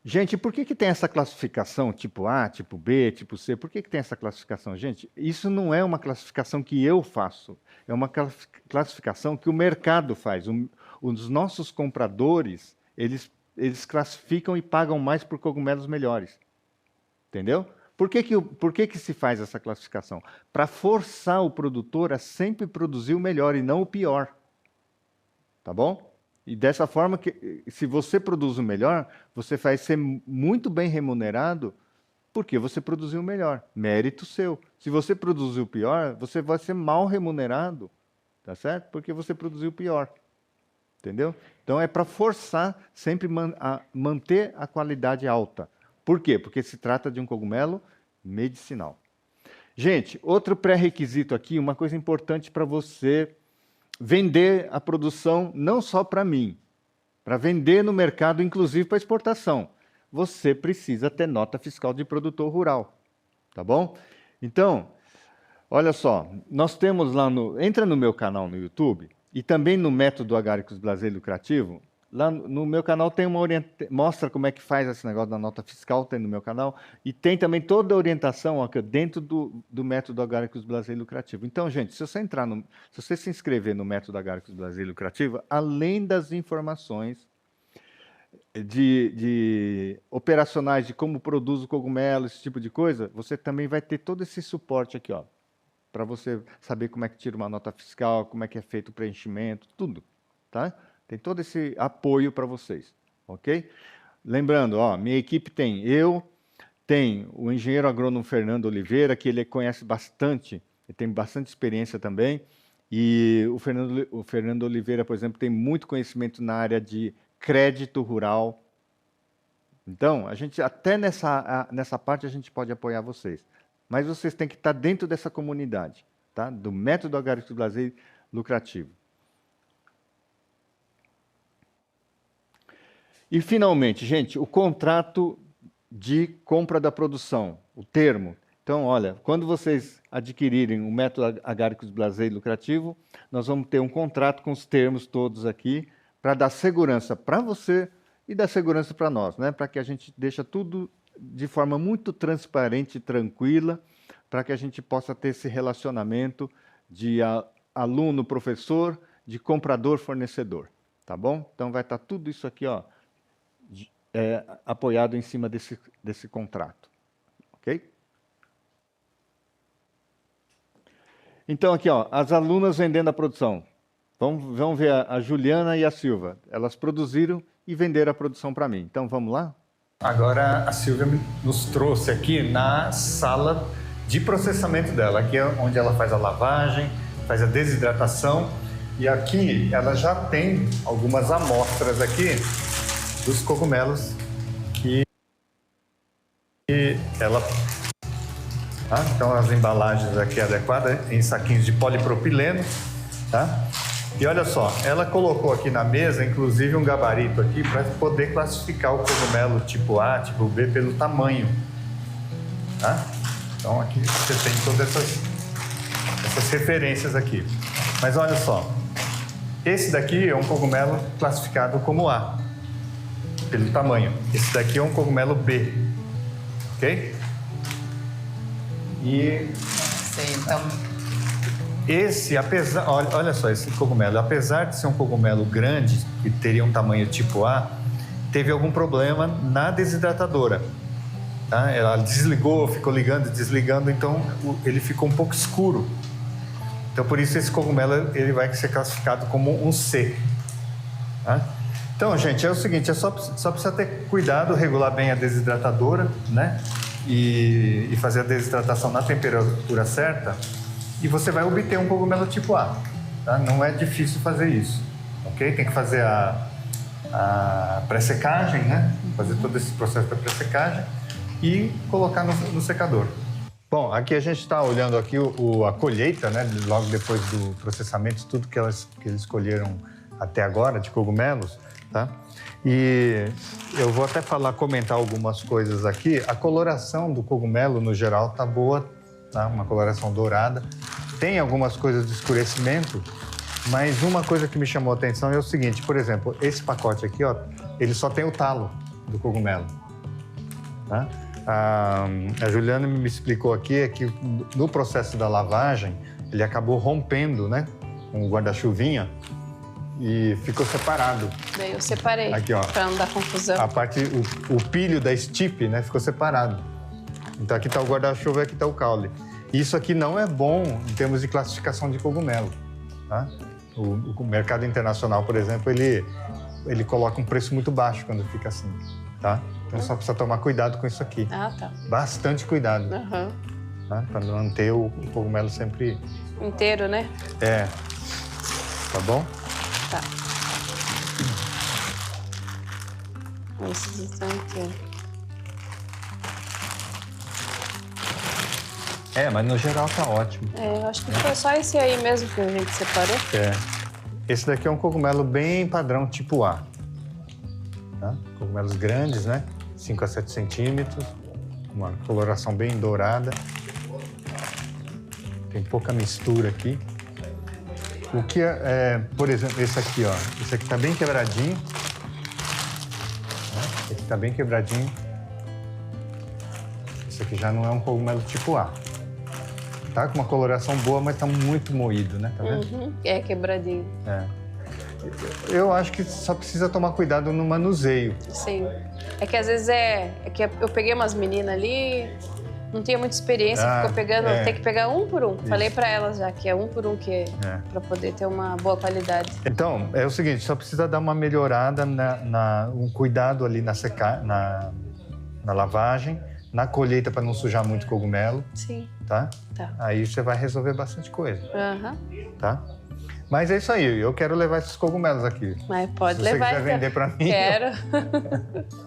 Gente, por que tem essa classificação tipo A, tipo B, tipo C? Por que tem essa classificação? Gente, isso não é uma classificação que eu faço. É uma classificação que o mercado faz. Os nossos compradores, eles classificam e pagam mais por cogumelos melhores. Entendeu? Por que se faz essa classificação? Para forçar o produtor a sempre produzir o melhor e não o pior. Tá bom? E dessa forma, se você produz o melhor, você vai ser muito bem remunerado porque você produziu o melhor. Mérito seu. Se você produziu o pior, você vai ser mal remunerado, tá certo? Porque você produziu o pior. Entendeu? Então é para forçar sempre a manter a qualidade alta. Por quê? Porque se trata de um cogumelo medicinal. Gente, outro pré-requisito aqui, uma coisa importante para você vender a produção não só para mim, para vender no mercado, inclusive para exportação. Você precisa ter nota fiscal de produtor rural, tá bom? Então, olha só, nós temos lá entra no meu canal no YouTube e também no método Agaricus Blasei Lucrativo. Lá no meu canal tem mostra como é que faz esse negócio da nota fiscal, tem no meu canal, e tem também toda a orientação dentro do método Agaricus Blasei Lucrativo. Então, gente, se você se inscrever no método Agaricus Blasei Lucrativo, além das informações de operacionais de como produz o cogumelo, esse tipo de coisa, você também vai ter todo esse suporte aqui, ó, para você saber como é que tira uma nota fiscal, como é que é feito o preenchimento, tudo, tá? Tem todo esse apoio para vocês, ok? Lembrando, ó, minha equipe tem o engenheiro agrônomo Fernando Oliveira, que ele conhece bastante, ele tem bastante experiência também, e o Fernando Oliveira, por exemplo, tem muito conhecimento na área de crédito rural. Então, a gente até nessa parte a gente pode apoiar vocês, mas vocês têm que estar dentro dessa comunidade, tá? Do método Agaricus Blasei Lucrativo. E, finalmente, gente, o contrato de compra da produção, o termo. Então, olha, quando vocês adquirirem o método Agaricus Blasei Lucrativo, nós vamos ter um contrato com os termos todos aqui para dar segurança para você e dar segurança para nós, né? Para que a gente deixe tudo de forma muito transparente e tranquila, para que a gente possa ter esse relacionamento de aluno-professor, de comprador-fornecedor, tá bom? Então, vai estar tudo isso aqui, ó, apoiado em cima desse contrato, ok? Então, aqui, ó, as alunas vendendo a produção. Vamos ver a Juliana e a Silva. Elas produziram e venderam a produção para mim. Então, vamos lá? Agora, a Silvia nos trouxe aqui na sala de processamento dela. Aqui é onde ela faz a lavagem, faz a desidratação. E aqui ela já tem algumas amostras aqui dos cogumelos que ela... Tá? Então, as embalagens aqui adequadas em saquinhos de polipropileno, tá? E olha só, ela colocou aqui na mesa, inclusive, um gabarito aqui para poder classificar o cogumelo tipo A, tipo B, pelo tamanho, tá? Então, aqui você tem todas essas referências aqui. Mas olha só, esse daqui é um cogumelo classificado como A, pelo tamanho. Esse daqui é um cogumelo B, ok? E então, esse, olha só, esse cogumelo, apesar de ser um cogumelo grande, que teria um tamanho tipo A, teve algum problema na desidratadora. Tá? Ela desligou, ficou ligando e desligando, então ele ficou um pouco escuro. Então, por isso, esse cogumelo ele vai ser classificado como um C. Tá? Então, gente, é o seguinte, só precisa ter cuidado, regular bem a desidratadora, né? E fazer a desidratação na temperatura certa, e você vai obter um cogumelo tipo A. Tá? Não é difícil fazer isso, ok? Tem que fazer a pré-secagem, né? Fazer todo esse processo da pré-secagem e colocar no secador. Bom, aqui a gente está olhando aqui a colheita, né? Logo depois do processamento, tudo que eles colheram até agora de cogumelos, tá? E eu vou até comentar algumas coisas aqui. A coloração do cogumelo, no geral, tá boa, tá? Uma coloração dourada. Tem algumas coisas de escurecimento, mas uma coisa que me chamou a atenção é o seguinte, por exemplo, esse pacote aqui, ó, ele só tem o talo do cogumelo, tá? A Juliana me explicou aqui é que no processo da lavagem, ele acabou rompendo, né, com o guarda-chuvinha, e ficou separado. Daí eu separei, aqui, ó, pra não dar confusão. A parte, o pilho da estipe, né, ficou separado. Então aqui está o guarda-chuva e aqui está o caule. Isso aqui não é bom em termos de classificação de cogumelo, tá? O mercado internacional, por exemplo, ele coloca um preço muito baixo quando fica assim, tá? Então só precisa tomar cuidado com isso aqui. Ah, tá. Bastante cuidado. Uhum. Tá? Para manter o cogumelo sempre... Inteiro, né? É. Tá bom? Tá. Esses estão inteiros. É, mas no geral tá ótimo. É, eu acho que foi só esse aí mesmo que a gente separou. É. Esse daqui é um cogumelo bem padrão, tipo A. Tá? Cogumelos grandes, né? 5 a 7 centímetros. Uma coloração bem dourada. Tem pouca mistura aqui. O que por exemplo, esse aqui, ó. Esse aqui tá bem quebradinho. Esse aqui tá bem quebradinho. Esse aqui já não é um cogumelo tipo A. Tá com uma coloração boa, mas tá muito moído, né? Tá vendo? Uhum. É quebradinho. Eu acho que só precisa tomar cuidado no manuseio. Sim. É que às vezes é que eu peguei umas meninas ali, não tinha muita experiência, ficou pegando, tem que pegar um por um. Isso. Falei pra elas já que é um por um que para poder ter uma boa qualidade. Então, é o seguinte, só precisa dar uma melhorada, um cuidado ali na lavagem, na colheita para não sujar muito cogumelo, Sim. tá? Tá. Aí você vai resolver bastante coisa, Aham. tá? Mas é isso aí, eu quero levar esses cogumelos aqui. Mas pode Se você levar. quiser então. vender para mim. Quero.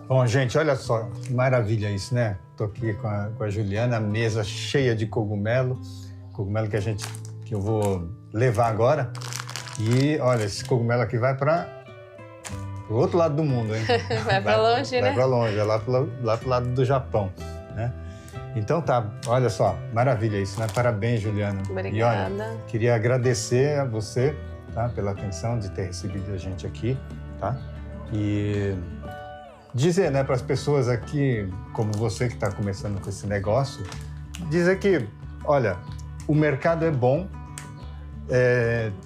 Bom, gente, olha só, que maravilha isso, né? Tô aqui com a Juliana, a mesa cheia de cogumelo que eu vou levar agora. E olha, esse cogumelo aqui vai para o outro lado do mundo, hein? Vai para longe, né? Vai para longe, é lá pro lado do Japão, né? Então tá, olha só, maravilha isso, né? Parabéns, Juliana. Obrigada. E olha, queria agradecer a você, tá? Pela atenção de ter recebido a gente aqui, tá? E dizer, né, para as pessoas aqui, como você que está começando com esse negócio, dizer que, olha, o mercado é bom,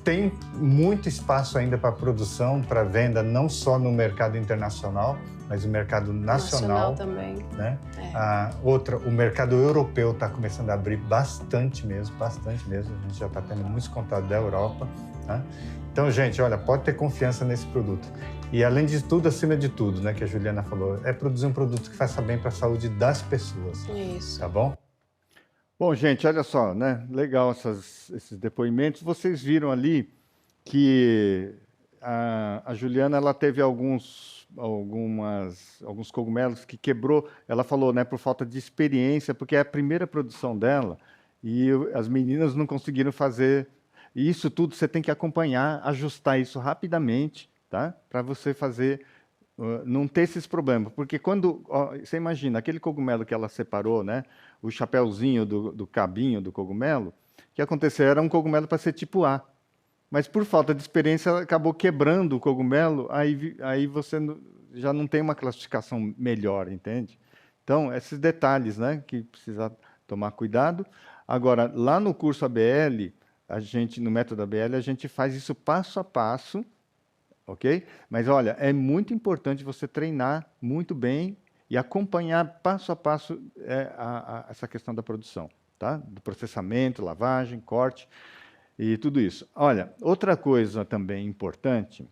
tem muito espaço ainda para produção, para venda, não só no mercado internacional, mas o mercado nacional também. Né? O mercado europeu está começando a abrir bastante mesmo. A gente já está tendo muitos contatos da Europa. Tá? Então, gente, olha, pode ter confiança nesse produto. E, além de tudo, acima de tudo, né, que a Juliana falou, é produzir um produto que faça bem para a saúde das pessoas. Isso. Tá bom? Bom, gente, olha só, né? Legal esses depoimentos. Vocês viram ali que a Juliana ela teve alguns cogumelos que quebrou. Ela falou, né, por falta de experiência, porque é a primeira produção dela e as meninas não conseguiram fazer. E isso tudo você tem que acompanhar, ajustar isso rapidamente, tá? Para você fazer, não ter esses problemas. Porque você imagina, aquele cogumelo que ela separou, né? O chapéuzinho do cabinho do cogumelo, o que aconteceu? Era um cogumelo para ser tipo A. Mas por falta de experiência, ela acabou quebrando o cogumelo, aí você já não tem uma classificação melhor, entende? Então, esses detalhes, né, que precisa tomar cuidado. Agora, lá no curso ABL, no método ABL, a gente faz isso passo a passo, ok? Mas, olha, é muito importante você treinar muito bem e acompanhar passo a passo essa questão da produção, tá? Do processamento, lavagem, corte e tudo isso. Olha, outra coisa também importante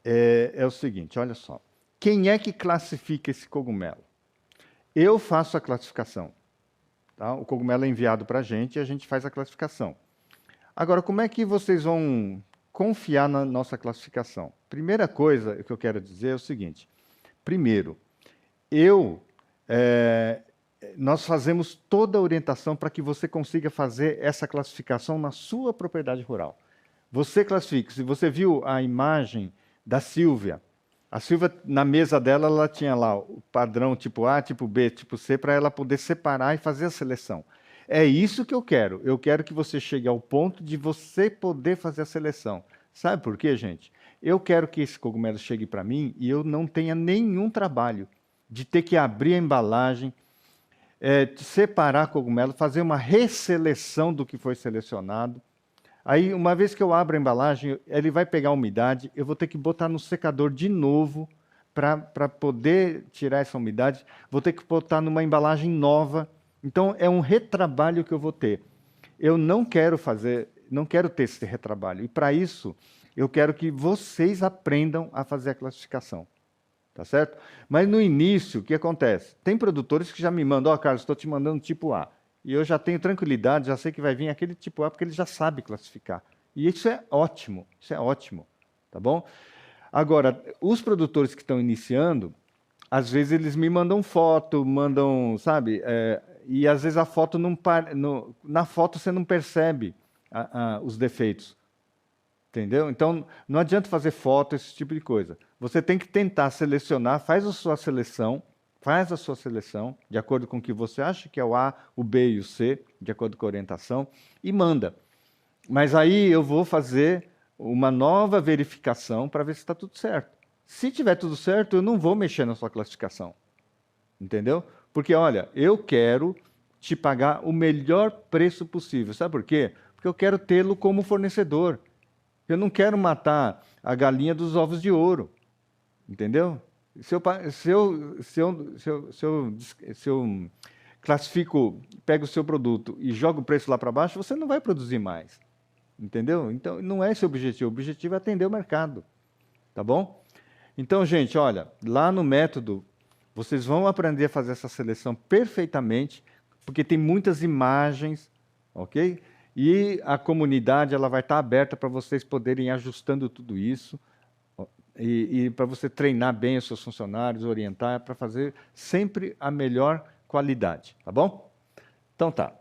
é o seguinte, olha só. Quem é que classifica esse cogumelo? Eu faço a classificação. Tá? O cogumelo é enviado para a gente e a gente faz a classificação. Agora, como é que vocês vão confiar na nossa classificação? Primeira coisa que eu quero dizer é o seguinte. Primeiro, nós fazemos toda a orientação para que você consiga fazer essa classificação na sua propriedade rural. Você classifica. Se você viu a imagem da Silvia, a Silvia, na mesa dela, ela tinha lá o padrão tipo A, tipo B, tipo C, para ela poder separar e fazer a seleção. É isso que eu quero. Eu quero que você chegue ao ponto de você poder fazer a seleção. Sabe por quê, gente? Eu quero que esse cogumelo chegue para mim e eu não tenha nenhum trabalho de ter que abrir a embalagem, separar cogumelo, fazer uma resseleção do que foi selecionado. Aí, uma vez que eu abro a embalagem, ele vai pegar a umidade, eu vou ter que botar no secador de novo para poder tirar essa umidade, vou ter que botar numa embalagem nova. Então, é um retrabalho que eu vou ter. Eu não quero ter esse retrabalho. E, para isso, eu quero que vocês aprendam a fazer a classificação. Tá certo? Mas no início, o que acontece? Tem produtores que já me mandam, Carlos, estou te mandando tipo A. E eu já tenho tranquilidade, já sei que vai vir aquele tipo A, porque ele já sabe classificar. E isso é ótimo, tá bom? Agora, os produtores que estão iniciando, às vezes eles me mandam foto, sabe? E às vezes a foto na foto você não percebe os defeitos. Entendeu? Então, não adianta fazer foto, esse tipo de coisa. Você tem que tentar selecionar, faz a sua seleção de acordo com o que você acha que é o A, o B e o C, de acordo com a orientação, e manda. Mas aí eu vou fazer uma nova verificação para ver se está tudo certo. Se tiver tudo certo, eu não vou mexer na sua classificação. Entendeu? Porque, olha, eu quero te pagar o melhor preço possível. Sabe por quê? Porque eu quero tê-lo como fornecedor. Eu não quero matar a galinha dos ovos de ouro, entendeu? Se eu classifico, pego o seu produto e jogo o preço lá para baixo, você não vai produzir mais, entendeu? Então, não é esse o objetivo. O objetivo é atender o mercado, tá bom? Então, gente, olha, lá no método, vocês vão aprender a fazer essa seleção perfeitamente, porque tem muitas imagens, ok? E a comunidade ela vai estar aberta para vocês poderem ir ajustando tudo isso e para você treinar bem os seus funcionários, orientar, para fazer sempre a melhor qualidade, tá bom? Então tá.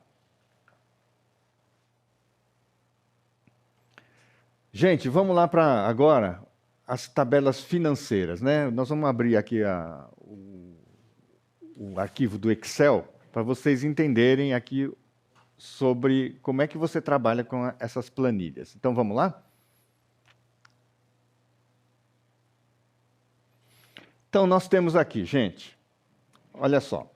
Gente, vamos lá para agora as tabelas financeiras, né? Nós vamos abrir aqui o arquivo do Excel para vocês entenderem aqui sobre como é que você trabalha com essas planilhas. Então, vamos lá? Então, nós temos aqui, gente, olha só.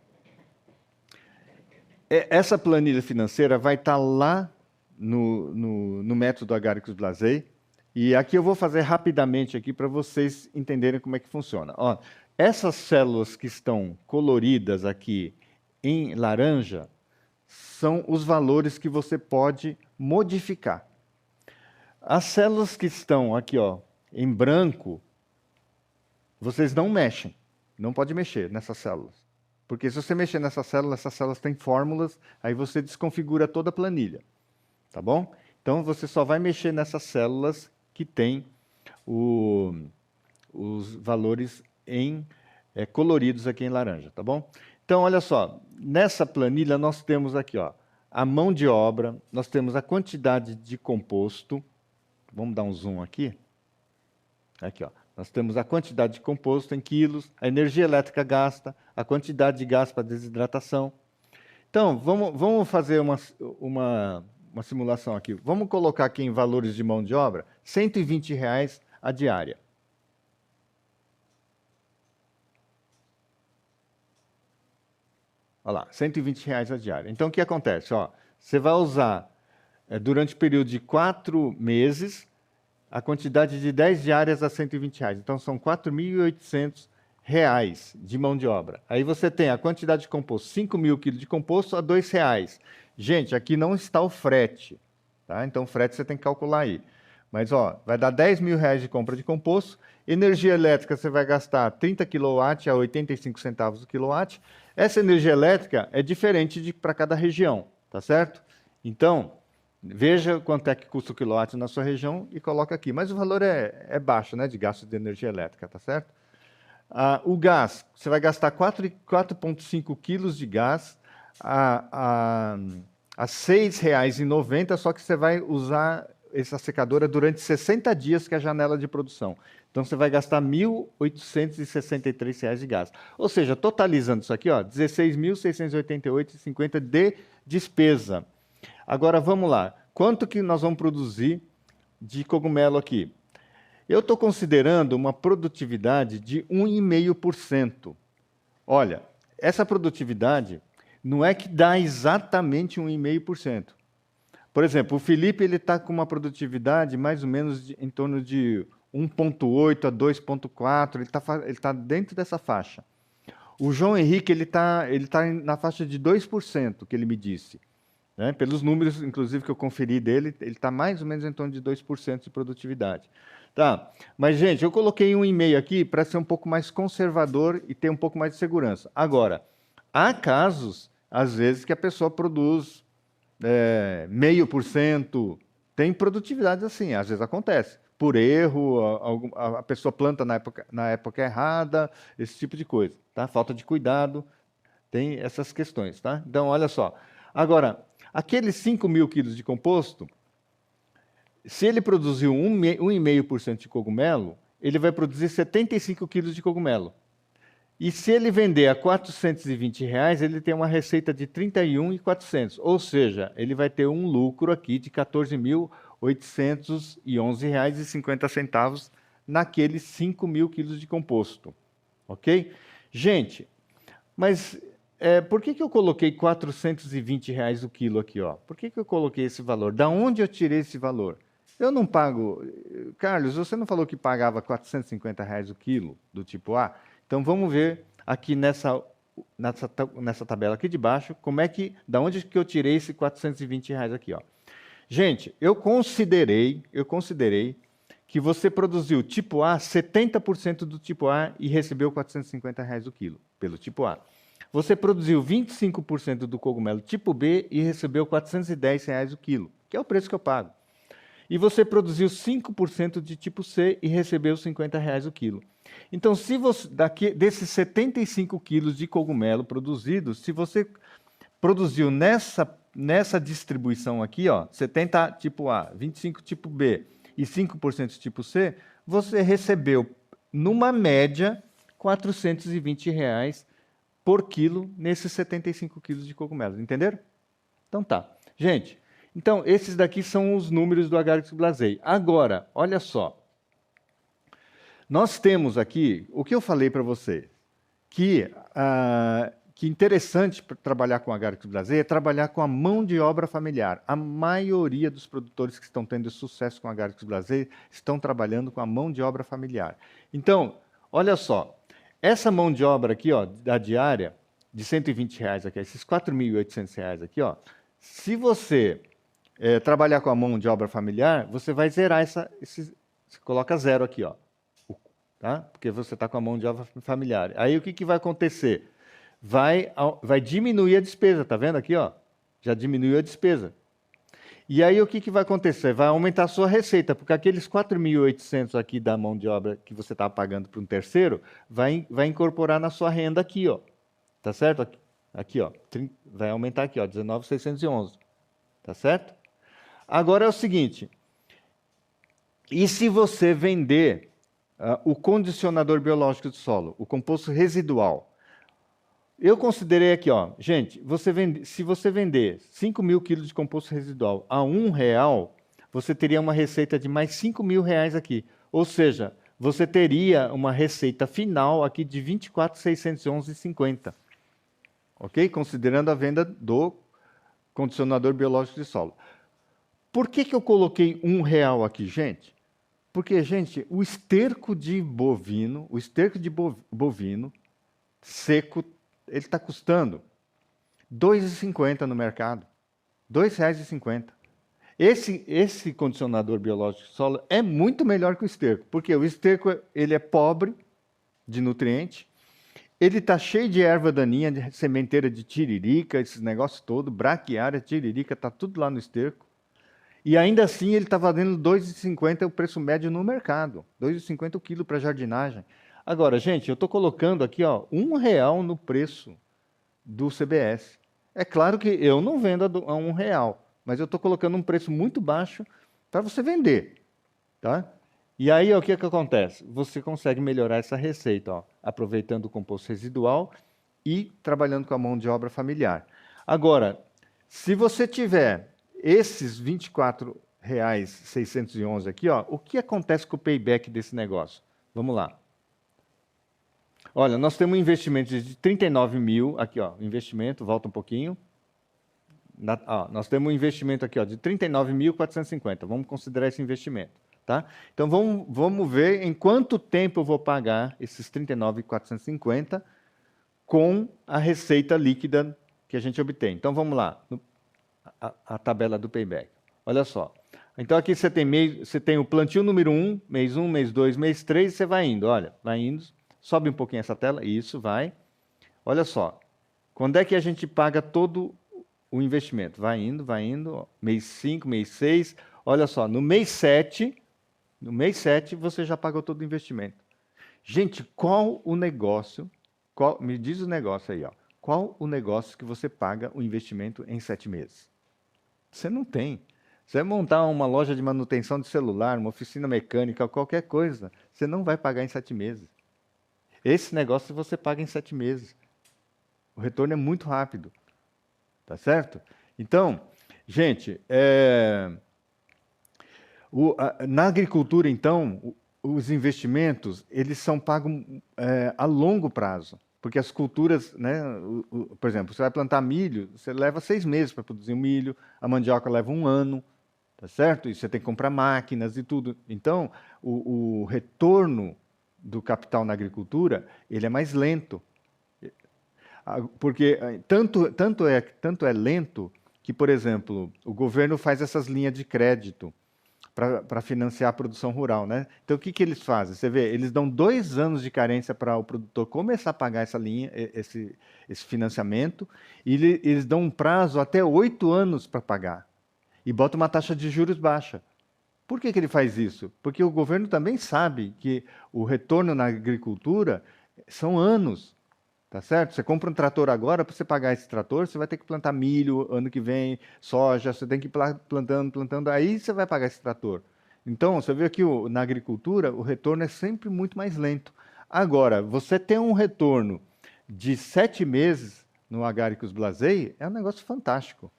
Essa planilha financeira vai estar lá no método Agaricus-Blasey, e aqui eu vou fazer rapidamente aqui para vocês entenderem como é que funciona. Ó, essas células que estão coloridas aqui em laranja, são os valores que você pode modificar. As células que estão aqui, ó, em branco, vocês não mexem. Não pode mexer nessas células. Porque se você mexer essas células têm fórmulas, aí você desconfigura toda a planilha. Tá bom? Então, você só vai mexer nessas células que têm os valores coloridos aqui em laranja. Tá bom? Então, olha só, nessa planilha nós temos aqui, ó, a mão de obra, nós temos a quantidade de composto, vamos dar um zoom aqui, aqui, ó, nós temos a quantidade de composto em quilos, a energia elétrica gasta, a quantidade de gás para desidratação. Então, vamos fazer uma simulação aqui. Vamos colocar aqui em valores de mão de obra, R$ 120 a diária. Olha lá, R$ 120 a diária. Então, o que acontece? Ó, você vai usar, durante o período de 4 meses, a quantidade de 10 diárias a R$ 120. Então, são R$ 4.800 de mão de obra. Aí você tem a quantidade de composto, 5.000 quilos de composto a R$ 2,00. Gente, aqui não está o frete, tá? Então, o frete você tem que calcular aí. Mas, ó, vai dar R$ 10.000 de compra de composto. Energia elétrica, você vai gastar 30 kW a 85 centavos o quilowatt. Essa energia elétrica é diferente para cada região, tá certo? Então, veja quanto é que custa o quilowatt na sua região e coloca aqui. Mas o valor é baixo, né, de gasto de energia elétrica, tá certo? O gás, você vai gastar 4,5 quilos de gás a R$ 6,90, só que você vai usar essa secadora durante 60 dias, que é a janela de produção. Então, você vai gastar R$ 1.863 de gás. Ou seja, totalizando isso aqui, R$ 16.688,50 de despesa. Agora, vamos lá. Quanto que nós vamos produzir de cogumelo aqui? Eu estou considerando uma produtividade de 1,5%. Olha, essa produtividade não é que dá exatamente 1,5%. Por exemplo, o Felipe está com uma produtividade mais ou menos em torno de 1,8 a 2,4, ele tá dentro dessa faixa. O João Henrique ele tá na faixa de 2%, que ele me disse. Né? Pelos números, inclusive, que eu conferi dele, ele está mais ou menos em torno de 2% de produtividade. Tá. Mas, gente, eu coloquei 1,5 aqui para ser um pouco mais conservador e ter um pouco mais de segurança. Agora, há casos, às vezes, que a pessoa produz 0,5%, tem produtividade assim, às vezes acontece. Por erro, a pessoa planta na época errada, esse tipo de coisa. Tá? Falta de cuidado, tem essas questões. Tá? Então, olha só. Agora, aqueles 5.000 quilos de composto, se ele produziu 1,5% de cogumelo, ele vai produzir 75 quilos de cogumelo. E se ele vender a R$ 420, ele tem uma receita de R$ 31.400. Ou seja, ele vai ter um lucro aqui de R$ 14.811,50 naqueles 5.000 quilos de composto. Ok? Gente, mas por que eu coloquei R$ 420 o quilo aqui? Ó? Por que eu coloquei esse valor? Da onde eu tirei esse valor? Eu não pago... Carlos, você não falou que pagava R$ 450 o quilo do tipo A? Então vamos ver aqui nessa tabela aqui de baixo, da onde que eu tirei esse R$ 420 aqui, ó. Gente, eu considerei que você produziu tipo A, 70% do tipo A e recebeu R$ 450 o quilo pelo tipo A. Você produziu 25% do cogumelo tipo B e recebeu R$ 410 o quilo, que é o preço que eu pago. E você produziu 5% de tipo C e recebeu R$ 50 o quilo. Então, se você, desses 75 quilos de cogumelo produzidos, se você produziu nessa distribuição aqui, ó, 70 tipo A, 25 tipo B e 5% tipo C, você recebeu, numa média, R$ 420 por quilo nesses 75 quilos de cogumelos. Entenderam? Então tá. Gente, então esses daqui são os números do Agaricus blasei. Agora, olha só. Nós temos aqui, o que eu falei para você, que interessante para trabalhar com Agaricus blasei é trabalhar com a mão de obra familiar. A maioria dos produtores que estão tendo sucesso com Agaricus blasei estão trabalhando com a mão de obra familiar. Então, olha só, essa mão de obra aqui, ó, da diária, de R$ 120 aqui, esses R$ 4.800 aqui, ó, se você trabalhar com a mão de obra familiar, você vai zerar você coloca 0 aqui, ó. Tá? Porque você está com a mão de obra familiar. Aí o que vai acontecer? Vai diminuir a despesa, tá vendo aqui? Ó? Já diminuiu a despesa. E aí o que vai acontecer? Vai aumentar a sua receita, porque aqueles 4.800 aqui da mão de obra que você está pagando para um terceiro, vai incorporar na sua renda aqui, ó. Tá certo? Aqui, ó. Vai aumentar aqui, ó, 19.611. Tá certo? Agora é o seguinte, e se você vender o condicionador biológico do solo, o composto residual? Eu considerei aqui, ó, gente, se você vender 5.000 quilos de composto residual a R$1, você teria uma receita de mais R$5.000 aqui. Ou seja, você teria uma receita final aqui de R$ 24.611,50. Ok? Considerando a venda do condicionador biológico de solo. Por que eu coloquei R$1 aqui, gente? Porque, gente, o esterco de bovino seco, ele está custando R$ 2,50 no mercado. R$ 2,50. Esse condicionador biológico de solo é muito melhor que o esterco, porque o esterco ele é pobre de nutriente, ele está cheio de erva daninha, de sementeira de tiririca, esses negócios todos, braquiária, tiririca, está tudo lá no esterco. E ainda assim ele está valendo R$ 2,50 o preço médio no mercado. R$ 2,50 o quilo para jardinagem. Agora, gente, eu estou colocando aqui ó, R$1 no preço do CBS. É claro que eu não vendo a R$1, mas eu estou colocando um preço muito baixo para você vender. Tá? E aí ó, o que acontece? Você consegue melhorar essa receita, ó, aproveitando o composto residual e trabalhando com a mão de obra familiar. Agora, se você tiver esses R$ 24.611 aqui, ó, o que acontece com o payback desse negócio? Vamos lá. Olha, nós temos um investimento de 39 mil, aqui, ó, investimento, volta um pouquinho. Nós temos um investimento aqui, ó, de 39.450. Vamos considerar esse investimento, tá? Então vamos ver em quanto tempo eu vou pagar esses 39.450 com a receita líquida que a gente obtém. Então vamos lá. A tabela do payback. Olha só. Então aqui você tem o plantio número 1, mês 1, mês 2, mês 3, e você vai indo, olha, vai indo, sobe um pouquinho essa tela, isso, vai. Olha só, quando é que a gente paga todo o investimento? Vai indo, ó, mês 5, mês 6, olha só, no mês 7 você já pagou todo o investimento. Gente, qual o negócio, me diz o negócio aí, ó, qual o negócio que você paga o investimento em 7 meses? Você não tem. Você vai montar uma loja de manutenção de celular, uma oficina mecânica, qualquer coisa, você não vai pagar em 7 meses. Esse negócio você paga em 7 meses. O retorno é muito rápido. Tá certo? Então, gente, na agricultura, então, os investimentos, eles são pagos a longo prazo. Porque as culturas, né, por exemplo, você vai plantar milho, você leva 6 meses para produzir o milho, a mandioca leva 1 ano, tá certo? E você tem que comprar máquinas e tudo. Então, o retorno do capital na agricultura, ele é mais lento. Porque tanto é lento que, por exemplo, o governo faz essas linhas de crédito para financiar a produção rural, né? Então, o que eles fazem? Você vê, eles dão 2 anos de carência para o produtor começar a pagar essa linha, esse financiamento, e eles dão um prazo até 8 anos para pagar, e botam uma taxa de juros baixa. Por que ele faz isso? Porque o governo também sabe que o retorno na agricultura são anos. Tá certo? Você compra um trator agora, para você pagar esse trator, você vai ter que plantar milho ano que vem, soja, você tem que ir plantando, aí você vai pagar esse trator. Então, você vê que na agricultura, o retorno é sempre muito mais lento. Agora, você ter um retorno de 7 meses no Agaricus blasei, é um negócio fantástico.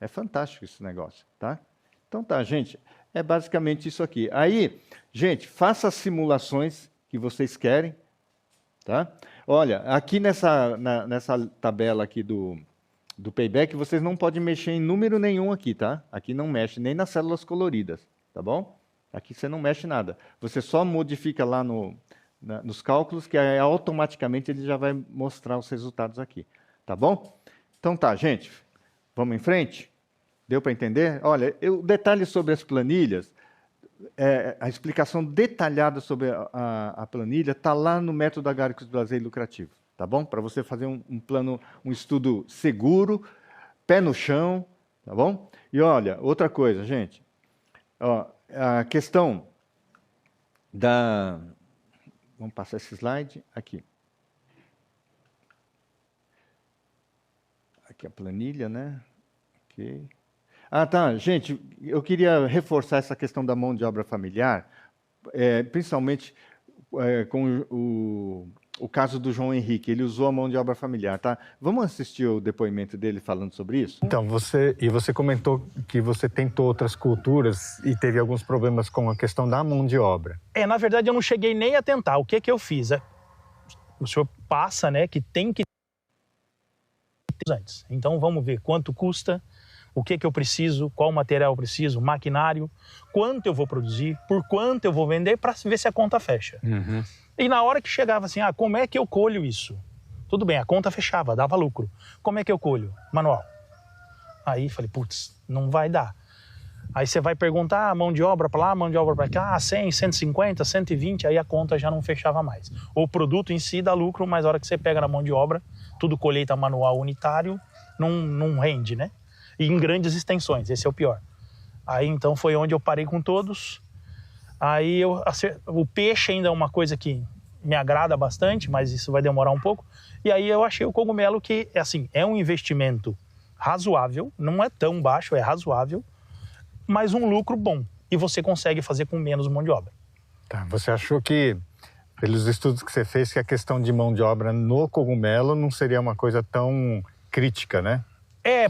É fantástico esse negócio, tá? Então tá, gente, é basicamente isso aqui. Aí, gente, faça as simulações que vocês querem, tá? Olha, aqui nessa tabela aqui do payback, vocês não podem mexer em número nenhum aqui, tá? Aqui não mexe nem nas células coloridas, tá bom? Aqui você não mexe nada. Você só modifica lá nos cálculos, que aí, automaticamente ele já vai mostrar os resultados aqui, tá bom? Então tá, gente, vamos em frente? Deu para entender? Olha, o detalhe sobre as planilhas, a explicação detalhada sobre a planilha está lá no método Agaricus blasei lucrativo, tá bom? Para você fazer um plano, um estudo seguro, pé no chão, tá bom? E olha, outra coisa, gente, ó, a questão vamos passar esse slide aqui. Aqui a planilha, né? Ok. Ah, tá. Gente, eu queria reforçar essa questão da mão de obra familiar, principalmente com o caso do João Henrique. Ele usou a mão de obra familiar, tá? Vamos assistir o depoimento dele falando sobre isso? Então, você comentou que você tentou outras culturas e teve alguns problemas com a questão da mão de obra. Na verdade, eu não cheguei nem a tentar. O que eu fiz? O senhor passa, né, que tem que ter antes. Então, vamos ver quanto custa, o que eu preciso, qual material eu preciso, maquinário, quanto eu vou produzir, por quanto eu vou vender, para ver se a conta fecha. Uhum. E na hora que chegava assim, como é que eu colho isso? Tudo bem, a conta fechava, dava lucro. Como é que eu colho? Manual. Aí falei, putz, não vai dar. Aí você vai perguntar, mão de obra para lá, mão de obra para cá, 100, 150, 120, aí a conta já não fechava mais. O produto em si dá lucro, mas a hora que você pega na mão de obra, tudo colheita manual unitário, não rende, né? E em grandes extensões, esse é o pior. Aí então foi onde eu parei com todos. Aí o peixe ainda é uma coisa que me agrada bastante, mas isso vai demorar um pouco. E aí eu achei o cogumelo que, é um investimento razoável, não é tão baixo, é razoável, mas um lucro bom. E você consegue fazer com menos mão de obra. Tá, você achou que, pelos estudos que você fez, que a questão de mão de obra no cogumelo não seria uma coisa tão crítica, né?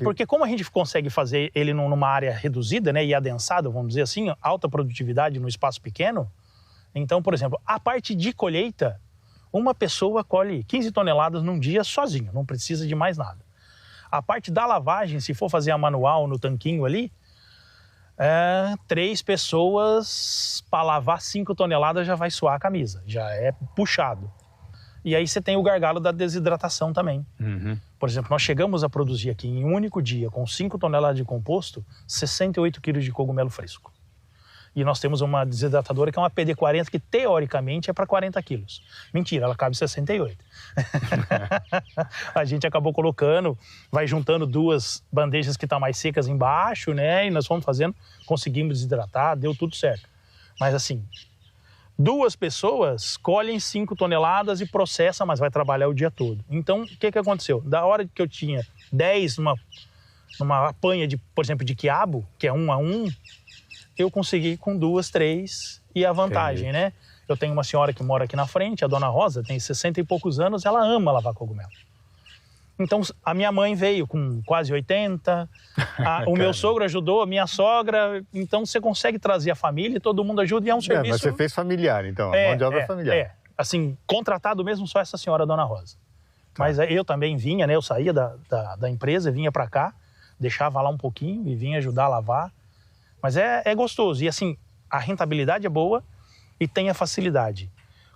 Porque como a gente consegue fazer ele numa área reduzida, né, e adensada, vamos dizer assim, alta produtividade no espaço pequeno, então, por exemplo, a parte de colheita, uma pessoa colhe 15 toneladas num dia sozinho, não precisa de mais nada. A parte da lavagem, se for fazer a manual no tanquinho ali, 3 pessoas para lavar 5 toneladas já vai suar a camisa, já é puxado. E aí você tem o gargalo da desidratação também. Uhum. Por exemplo, nós chegamos a produzir aqui em um único dia, com 5 toneladas de composto, 68 quilos de cogumelo fresco. E nós temos uma desidratadora que é uma PD40, que teoricamente é para 40 quilos. Mentira, ela cabe 68. A gente acabou colocando, vai juntando 2 bandejas que estão mais secas embaixo, né? E nós fomos fazendo, conseguimos desidratar, deu tudo certo. Mas assim, 2 pessoas colhem 5 toneladas e processam, mas vai trabalhar o dia todo. Então, o que aconteceu? Da hora que eu tinha 10 numa apanha, por exemplo, de quiabo, que é 1 a 1, eu consegui com 2, 3 e a vantagem, né? Eu tenho uma senhora que mora aqui na frente, a dona Rosa, tem 60 e poucos anos, ela ama lavar cogumelo. Então, a minha mãe veio com quase 80, o meu sogro ajudou, a minha sogra. Então, você consegue trazer a família, todo mundo ajuda e é um serviço... Mas você fez familiar, então, a mão de obra familiar. Assim, contratado mesmo só essa senhora, a dona Rosa. Mas eu também vinha, né? Eu saía da empresa, vinha para cá, deixava lá um pouquinho e vinha ajudar a lavar. Mas é gostoso. E assim, a rentabilidade é boa e tem a facilidade.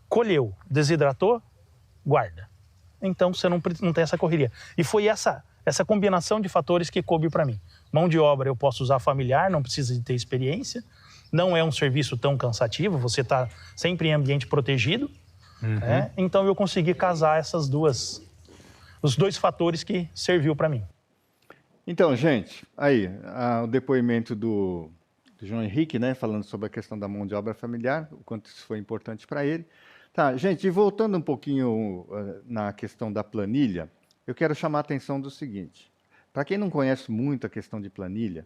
Colheu, desidratou, guarda. Então você não tem essa correria. E foi essa combinação de fatores que coube para mim. Mão de obra eu posso usar familiar, não precisa de ter experiência. Não é um serviço tão cansativo, você está sempre em ambiente protegido. Né? Então eu consegui casar os dois fatores que serviu para mim. Então, gente, aí, o depoimento do João Henrique, né, falando sobre a questão da mão de obra familiar, o quanto isso foi importante para ele. Tá, gente, e voltando um pouquinho na questão da planilha, eu quero chamar a atenção do seguinte. Para quem não conhece muito a questão de planilha,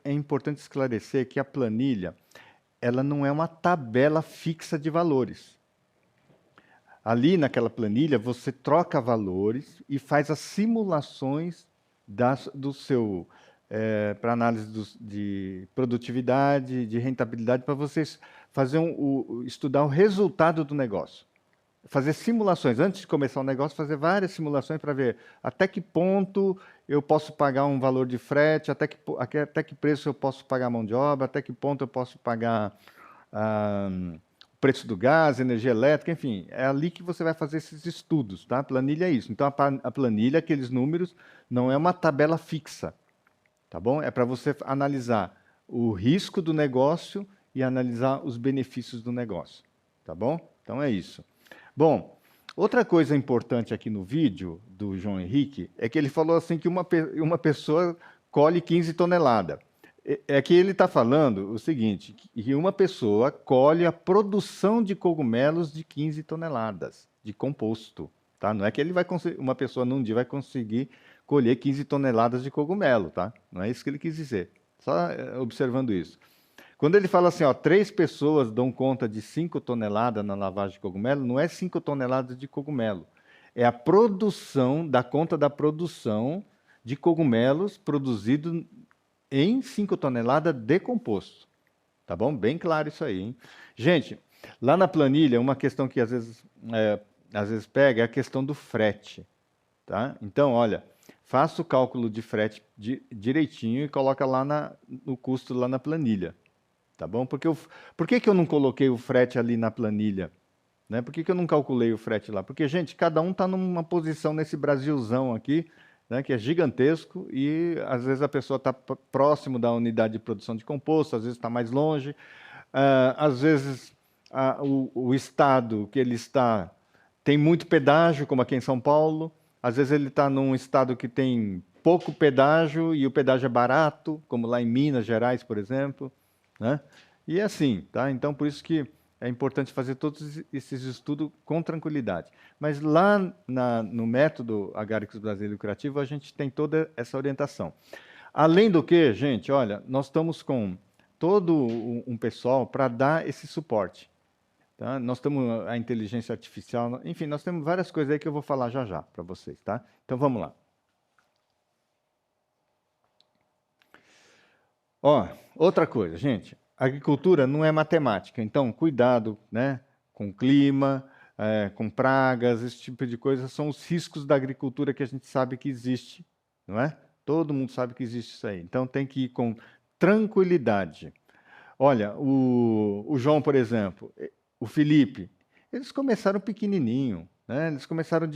é importante esclarecer que a planilha, ela não é uma tabela fixa de valores. Ali naquela planilha, você troca valores e faz as simulações do seu para análise de produtividade, de rentabilidade, para vocês estudar o resultado do negócio. Fazer simulações. Antes de começar o negócio, fazer várias simulações para ver até que ponto eu posso pagar um valor de frete, até que preço eu posso pagar mão de obra, até que ponto eu posso pagar o preço do gás, energia elétrica, enfim. É ali que você vai fazer esses estudos, tá? A planilha é isso. Então, a planilha, aqueles números, não é uma tabela fixa. Tá bom? É para você analisar o risco do negócio e analisar os benefícios do negócio. Tá bom? Então é isso. Bom, outra coisa importante aqui no vídeo do João Henrique é que ele falou assim que uma pessoa colhe 15 toneladas. É que ele está falando o seguinte, que uma pessoa colhe a produção de cogumelos de 15 toneladas de composto. Tá? Não é que uma pessoa num dia vai conseguir colher 15 toneladas de cogumelo, tá? Não é isso que ele quis dizer. Só observando isso. Quando ele fala assim, 3 pessoas dão conta de 5 toneladas na lavagem de cogumelo, não é 5 toneladas de cogumelo. É a produção, da conta da produção de cogumelos produzido em 5 toneladas de composto. Tá bom? Bem claro isso aí, hein? Gente, lá na planilha, uma questão que às vezes pega é a questão do frete. Tá? Então, olha, faça o cálculo de frete direitinho e coloca lá no custo lá na planilha. Tá bom? Por que eu não coloquei o frete ali na planilha? Né? Por que eu não calculei o frete lá? Porque, gente, cada um está numa posição nesse Brasilzão aqui, né, que é gigantesco, e às vezes a pessoa está próximo da unidade de produção de composto, às vezes está mais longe, às vezes o estado que ele está tem muito pedágio, como aqui em São Paulo, às vezes ele está num estado que tem pouco pedágio e o pedágio é barato, como lá em Minas Gerais, por exemplo. Né? E é assim, tá? Então, por isso que é importante fazer todos esses estudos com tranquilidade. Mas lá no método Agaricus Brasileiro Lucrativo, a gente tem toda essa orientação. Além do que, gente, olha, nós estamos com todo um pessoal para dar esse suporte. Tá? Nós temos a inteligência artificial, enfim, nós temos várias coisas aí que eu vou falar já para vocês. Tá? Então, vamos lá. Outra coisa, gente. Agricultura não é matemática, então cuidado, né, com o clima, com pragas, esse tipo de coisa são os riscos da agricultura que a gente sabe que existe, não é? Todo mundo sabe que existe isso aí. Então tem que ir com tranquilidade. Olha, o João, por exemplo, o Felipe, eles começaram pequenininho, né? Eles começaram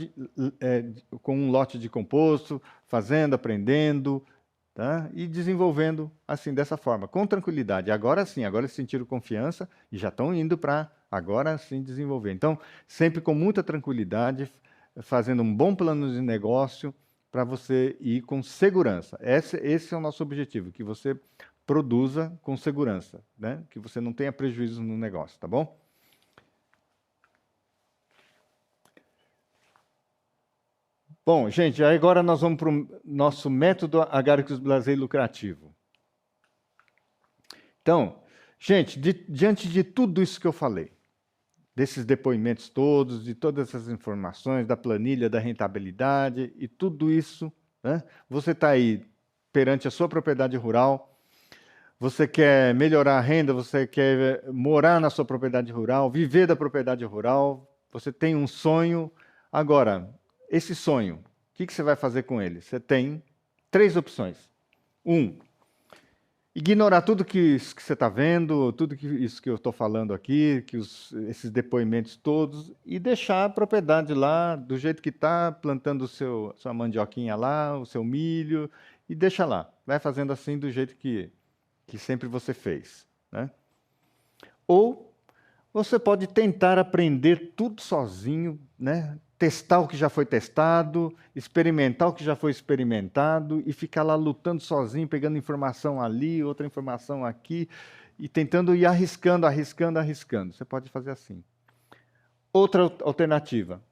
com um lote de composto, fazendo, aprendendo, tá? E desenvolvendo assim, dessa forma, com tranquilidade. Agora sim, agora eles sentiram confiança e já estão indo para agora sim desenvolver. Então, sempre com muita tranquilidade, fazendo um bom plano de negócio para você ir com segurança. Esse é o nosso objetivo, que você produza com segurança, né? Que você não tenha prejuízo no negócio, tá bom? Bom, gente, agora nós vamos para o nosso método Agaricus blasei lucrativo. Então, gente, diante de tudo isso que eu falei, desses depoimentos todos, de todas essas informações, da planilha, da rentabilidade e tudo isso, né? Você está aí perante a sua propriedade rural, você quer melhorar a renda, você quer morar na sua propriedade rural, viver da propriedade rural, você tem um sonho. Agora, esse sonho, o que você vai fazer com ele? Você tem 3 opções. 1, ignorar tudo que você está vendo, tudo isso que eu estou falando aqui, esses depoimentos todos, e deixar a propriedade lá do jeito que está, plantando sua mandioquinha lá, o seu milho, e deixa lá. Vai fazendo assim do jeito que sempre você fez, né? Ou você pode tentar aprender tudo sozinho, né? Testar o que já foi testado, experimentar o que já foi experimentado e ficar lá lutando sozinho, pegando informação ali, outra informação aqui e tentando ir arriscando. Você pode fazer assim. Outra alternativa,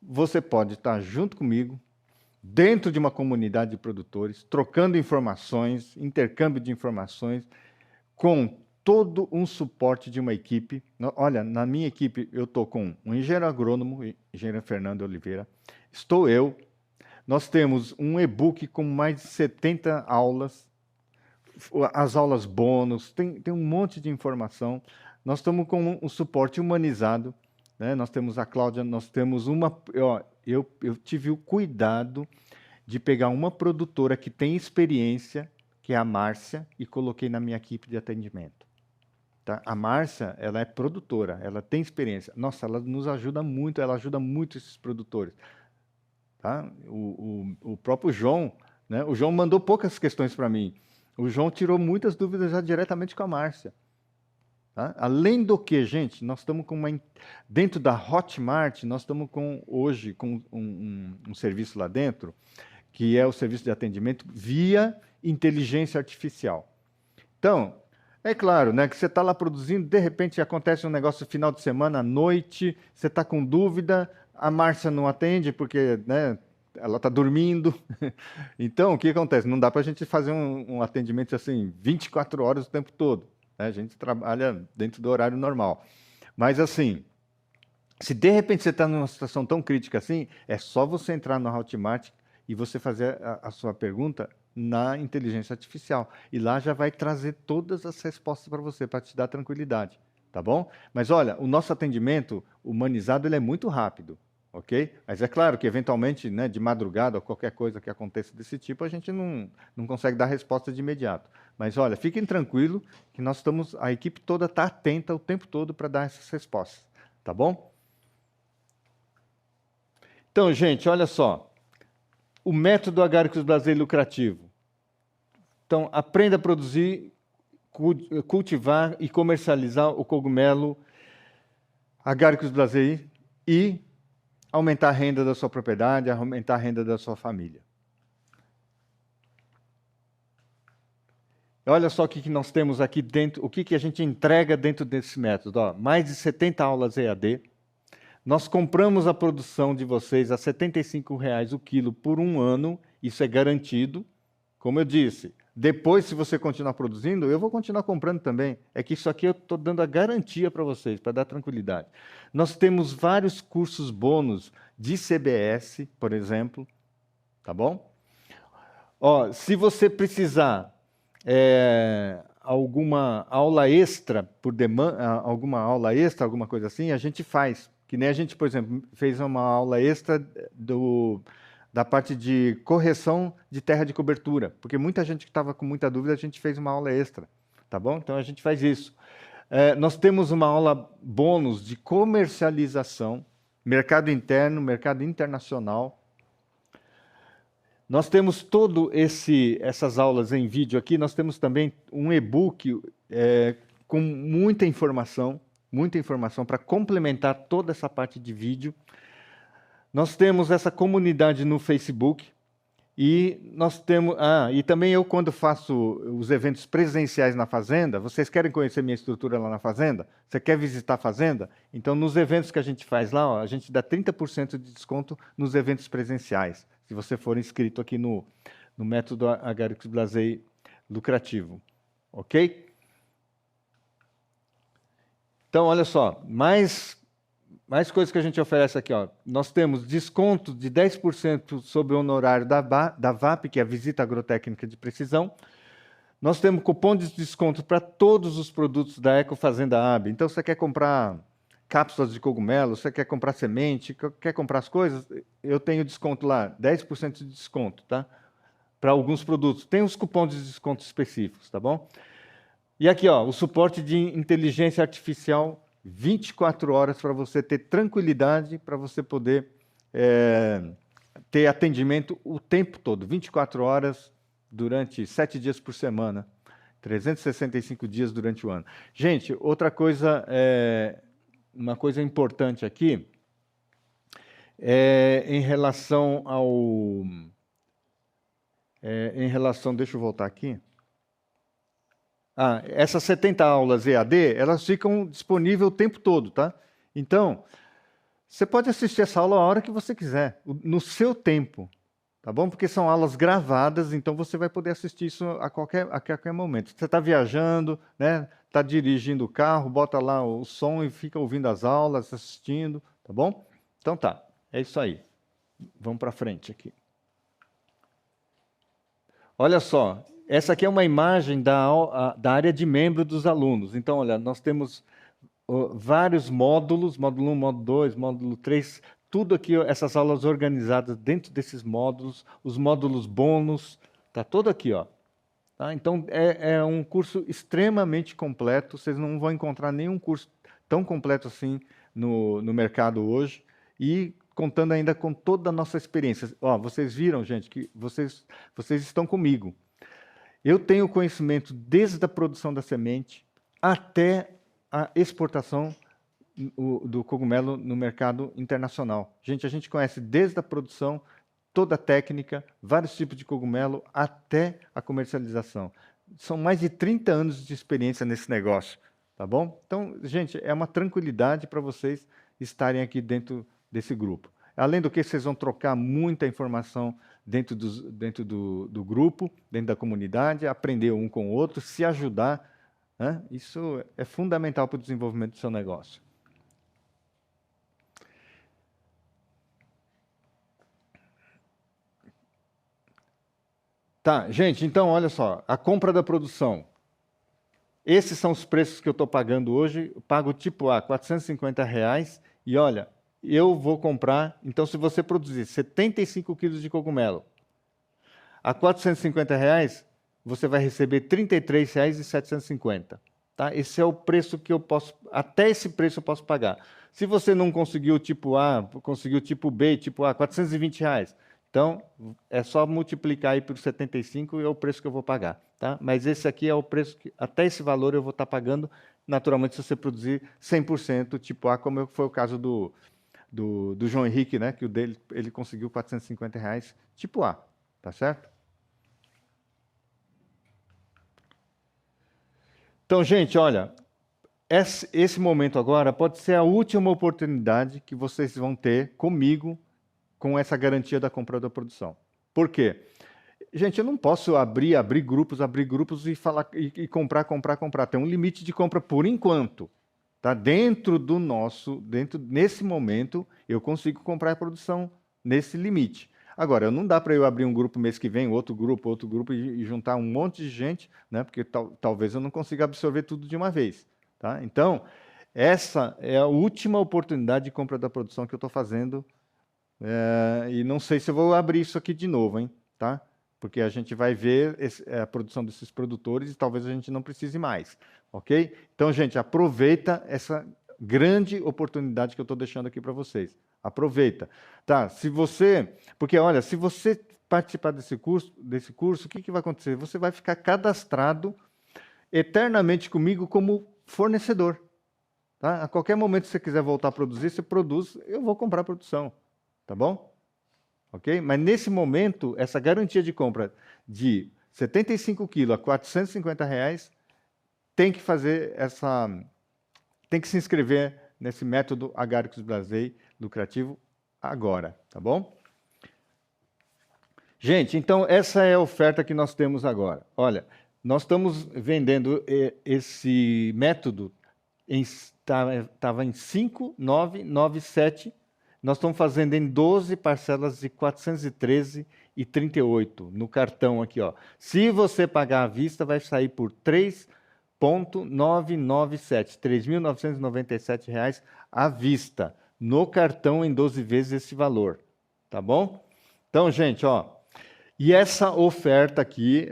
você pode estar junto comigo, dentro de uma comunidade de produtores, trocando informações, intercâmbio de informações, com todo um suporte de uma equipe. Olha, na minha equipe eu estou com um engenheiro agrônomo, engenheiro Fernando Oliveira, estou eu, nós temos um e-book com mais de 70 aulas, as aulas bônus, tem um monte de informação, nós estamos com um suporte humanizado, né? Nós temos a Cláudia, nós temos uma... Eu tive o cuidado de pegar uma produtora que tem experiência, que é a Márcia, e coloquei na minha equipe de atendimento. Tá? A Márcia, ela é produtora, ela tem experiência. Nossa, ela nos ajuda muito, ela ajuda muito esses produtores. Tá? O próprio João, né? O João mandou poucas questões para mim. O João tirou muitas dúvidas já diretamente com a Márcia. Tá? Além do que, gente, nós estamos com dentro da Hotmart, nós estamos hoje com um serviço lá dentro, que é o serviço de atendimento via inteligência artificial. Então, é claro, né, que você está lá produzindo, de repente acontece um negócio no final de semana, à noite, você está com dúvida, a Márcia não atende porque, né, ela está dormindo. Então, o que acontece? Não dá para a gente fazer um atendimento assim 24 horas o tempo todo. A gente trabalha dentro do horário normal. Mas, assim, se de repente você está numa situação tão crítica assim, é só você entrar no Hotmart e você fazer a sua pergunta na inteligência artificial. E lá já vai trazer todas as respostas para você, para te dar tranquilidade. Tá bom? Mas, olha, o nosso atendimento humanizado ele é muito rápido. Ok? Mas é claro que, eventualmente, né, de madrugada ou qualquer coisa que aconteça desse tipo, a gente não consegue dar resposta de imediato. Mas, olha, fiquem tranquilos que a equipe toda está atenta o tempo todo para dar essas respostas. Tá bom? Então, gente, olha só. O método Agaricus blasei lucrativo. Então, aprenda a produzir, cultivar e comercializar o cogumelo Agaricus blasei e aumentar a renda da sua propriedade, aumentar a renda da sua família. Olha só o que nós temos aqui dentro, o que a gente entrega dentro desse método. Ó, mais de 70 aulas EAD. Nós compramos a produção de vocês a R$ 75,00 o quilo por um ano, isso é garantido. Como eu disse, depois, se você continuar produzindo, eu vou continuar comprando também. É que isso aqui eu estou dando a garantia para vocês, para dar tranquilidade. Nós temos vários cursos bônus de CBS, por exemplo. Tá bom? Ó, se você precisar alguma aula extra, por demanda, alguma coisa assim, a gente faz. Que nem a gente, por exemplo, fez uma aula extra da parte de correção de terra de cobertura, porque muita gente que estava com muita dúvida, a gente fez uma aula extra, tá bom? Então, a gente faz isso. Nós temos uma aula bônus de comercialização, mercado interno, mercado internacional. Nós temos essas aulas em vídeo aqui, nós temos também um e-book com muita informação para complementar toda essa parte de vídeo. Nós temos essa comunidade no Facebook, E nós temos. E também eu, quando faço os eventos presenciais na fazenda, vocês querem conhecer minha estrutura lá na fazenda? Você quer visitar a fazenda? Então, nos eventos que a gente faz lá, ó, a gente dá 30% de desconto nos eventos presenciais, se você for inscrito aqui no método Agaricus Blasei lucrativo. Ok? Então, olha só, mais coisas que a gente oferece aqui. Ó. Nós temos desconto de 10% sobre o honorário da VAP, que é a Visita Agrotécnica de Precisão. Nós temos cupom de desconto para todos os produtos da Eco Fazenda AB. Então, você quer comprar cápsulas de cogumelo, você quer comprar semente, quer comprar as coisas, eu tenho desconto lá, 10% de desconto, tá? Para alguns produtos. Tem os cupons de desconto específicos, tá bom? E aqui, ó, o suporte de inteligência artificial 24 horas para você ter tranquilidade, para você poder ter atendimento o tempo todo, 24 horas durante 7 dias por semana, 365 dias durante o ano. Gente, outra coisa, uma coisa importante aqui, em relação ao... deixa eu voltar aqui. Essas 70 aulas EAD, elas ficam disponíveis o tempo todo, tá? Então, você pode assistir essa aula a hora que você quiser, no seu tempo, tá bom? Porque são aulas gravadas, então você vai poder assistir isso a qualquer momento. Você está viajando, né? Está dirigindo o carro, bota lá o som e fica ouvindo as aulas, assistindo, tá bom? Então tá, é isso aí. Vamos para frente aqui. Olha só. Essa aqui é uma imagem da área de membro dos alunos. Então, olha, nós temos vários módulos, módulo 1, módulo 2, módulo 3, tudo aqui, essas aulas organizadas dentro desses módulos, os módulos bônus, está todo aqui, ó. Tá? Então, é um curso extremamente completo, vocês não vão encontrar nenhum curso tão completo assim no mercado hoje, e contando ainda com toda a nossa experiência. Ó, vocês viram, gente, que vocês estão comigo. Eu tenho conhecimento desde a produção da semente até a exportação do cogumelo no mercado internacional. Gente, a gente conhece desde a produção, toda a técnica, vários tipos de cogumelo, até a comercialização. São mais de 30 anos de experiência nesse negócio, tá bom? Então, gente, é uma tranquilidade para vocês estarem aqui dentro desse grupo. Além do que, vocês vão trocar muita informação dentro do grupo, dentro da comunidade, aprender um com o outro, se ajudar. Né? Isso é fundamental para o desenvolvimento do seu negócio. Tá, gente, então, olha só, a compra da produção. Esses são os preços que eu estou pagando hoje. Eu pago tipo A, R$ 450, e olha... eu vou comprar, então se você produzir 75 quilos de cogumelo a R$ 450, você vai receber R$ 33,750. Tá? Esse é o preço que eu posso, até esse preço eu posso pagar. Se você não conseguiu o tipo A, conseguiu o tipo B e tipo A, R$ 420. Então, é só multiplicar aí por 75 e é o preço que eu vou pagar. Tá? Mas esse aqui é o preço que, até esse valor eu vou estar pagando, naturalmente, se você produzir 100% tipo A, como foi o caso do João Henrique, né, que o dele, ele conseguiu R$ 450 tipo A, tá certo? Então, gente, olha, esse momento agora pode ser a última oportunidade que vocês vão ter comigo com essa garantia da compra da produção. Por quê? Gente, eu não posso abrir grupos e falar e comprar. Tem um limite de compra por enquanto. Tá? Nesse momento, eu consigo comprar a produção nesse limite. Agora, não dá para eu abrir um grupo mês que vem, outro grupo e juntar um monte de gente, né? Porque talvez eu não consiga absorver tudo de uma vez. Tá? Então, essa é a última oportunidade de compra da produção que eu estou fazendo. E não sei se eu vou abrir isso aqui de novo, hein? Tá? Porque a gente vai ver a produção desses produtores e talvez a gente não precise mais. Ok? Então, gente, aproveita essa grande oportunidade que eu estou deixando aqui para vocês. Aproveita. Tá? Porque, olha, se você participar desse curso, o que vai acontecer? Você vai ficar cadastrado eternamente comigo como fornecedor. Tá? A qualquer momento que você quiser voltar a produzir, você produz, eu vou comprar a produção. Tá bom? ok? Mas nesse momento, essa garantia de compra de 75 quilos a R$450 tem que fazer tem que se inscrever nesse método Agaricus Blasei lucrativo agora, tá bom? Gente, então essa é a oferta que nós temos agora. Olha, nós estamos vendendo esse método, estava em 5,997. Nós estamos fazendo em 12 parcelas de 413,38 no cartão aqui, ó. Se você pagar à vista, vai sair por 3,997, R$3.997 à vista, no cartão em 12 vezes esse valor, tá bom? Então, gente, ó, e essa oferta aqui,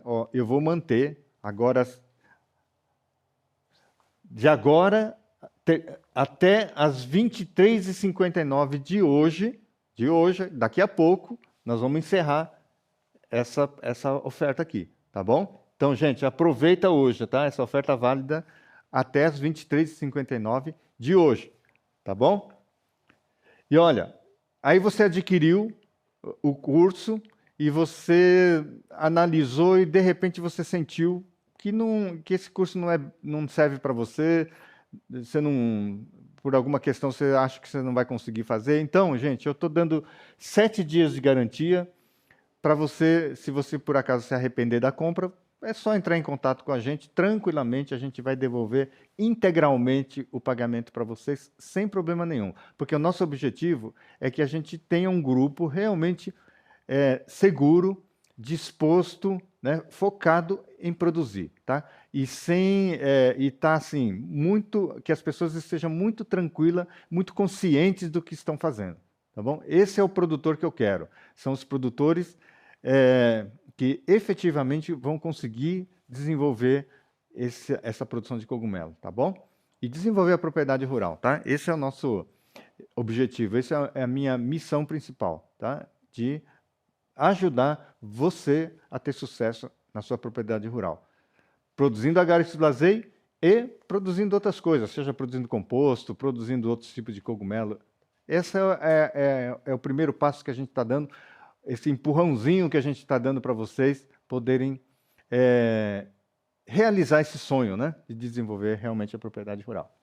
ó, eu vou manter agora, de agora até as 23h59 de hoje, daqui a pouco, nós vamos encerrar essa oferta aqui, tá bom? Então, gente, aproveita hoje, tá? Essa oferta válida até as 23h59 de hoje, tá bom? E olha, aí você adquiriu o curso e você analisou e, de repente, você sentiu que esse curso não serve para você, por alguma questão, você acha que você não vai conseguir fazer. Então, gente, eu estou dando 7 dias de garantia para você, se você, por acaso, se arrepender da compra, é só entrar em contato com a gente, tranquilamente, a gente vai devolver integralmente o pagamento para vocês, sem problema nenhum. Porque o nosso objetivo é que a gente tenha um grupo realmente seguro, disposto, né, focado em produzir, tá? E tá assim, que as pessoas estejam muito tranquilas, muito conscientes do que estão fazendo, tá bom? Esse é o produtor que eu quero. São os produtores que efetivamente vão conseguir desenvolver essa produção de cogumelo, tá bom? E desenvolver a propriedade rural, tá? Esse é o nosso objetivo, essa é a minha missão principal, tá? De ajudar você a ter sucesso na sua propriedade rural. Produzindo Agaricus Blasei e produzindo outras coisas, seja produzindo composto, produzindo outros tipos de cogumelo. Esse é o primeiro passo que a gente está dando, esse empurrãozinho que a gente está dando para vocês poderem realizar esse sonho, né, de desenvolver realmente a propriedade rural.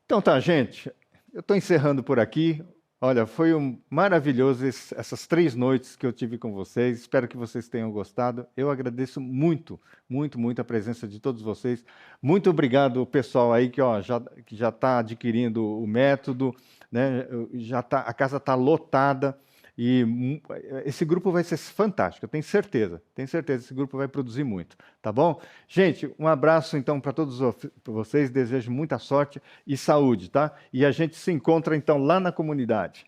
Então tá, gente, eu estou encerrando por aqui. Olha, foi maravilhoso essas 3 noites que eu tive com vocês. Espero que vocês tenham gostado. Eu agradeço muito, muito, muito a presença de todos vocês. Muito obrigado, pessoal aí que já está adquirindo o método, né? A casa está lotada e esse grupo vai ser fantástico, eu tenho certeza. Tenho certeza que esse grupo vai produzir muito, tá bom? Gente, um abraço então para todos vocês. Desejo muita sorte e saúde, tá? E a gente se encontra então lá na comunidade.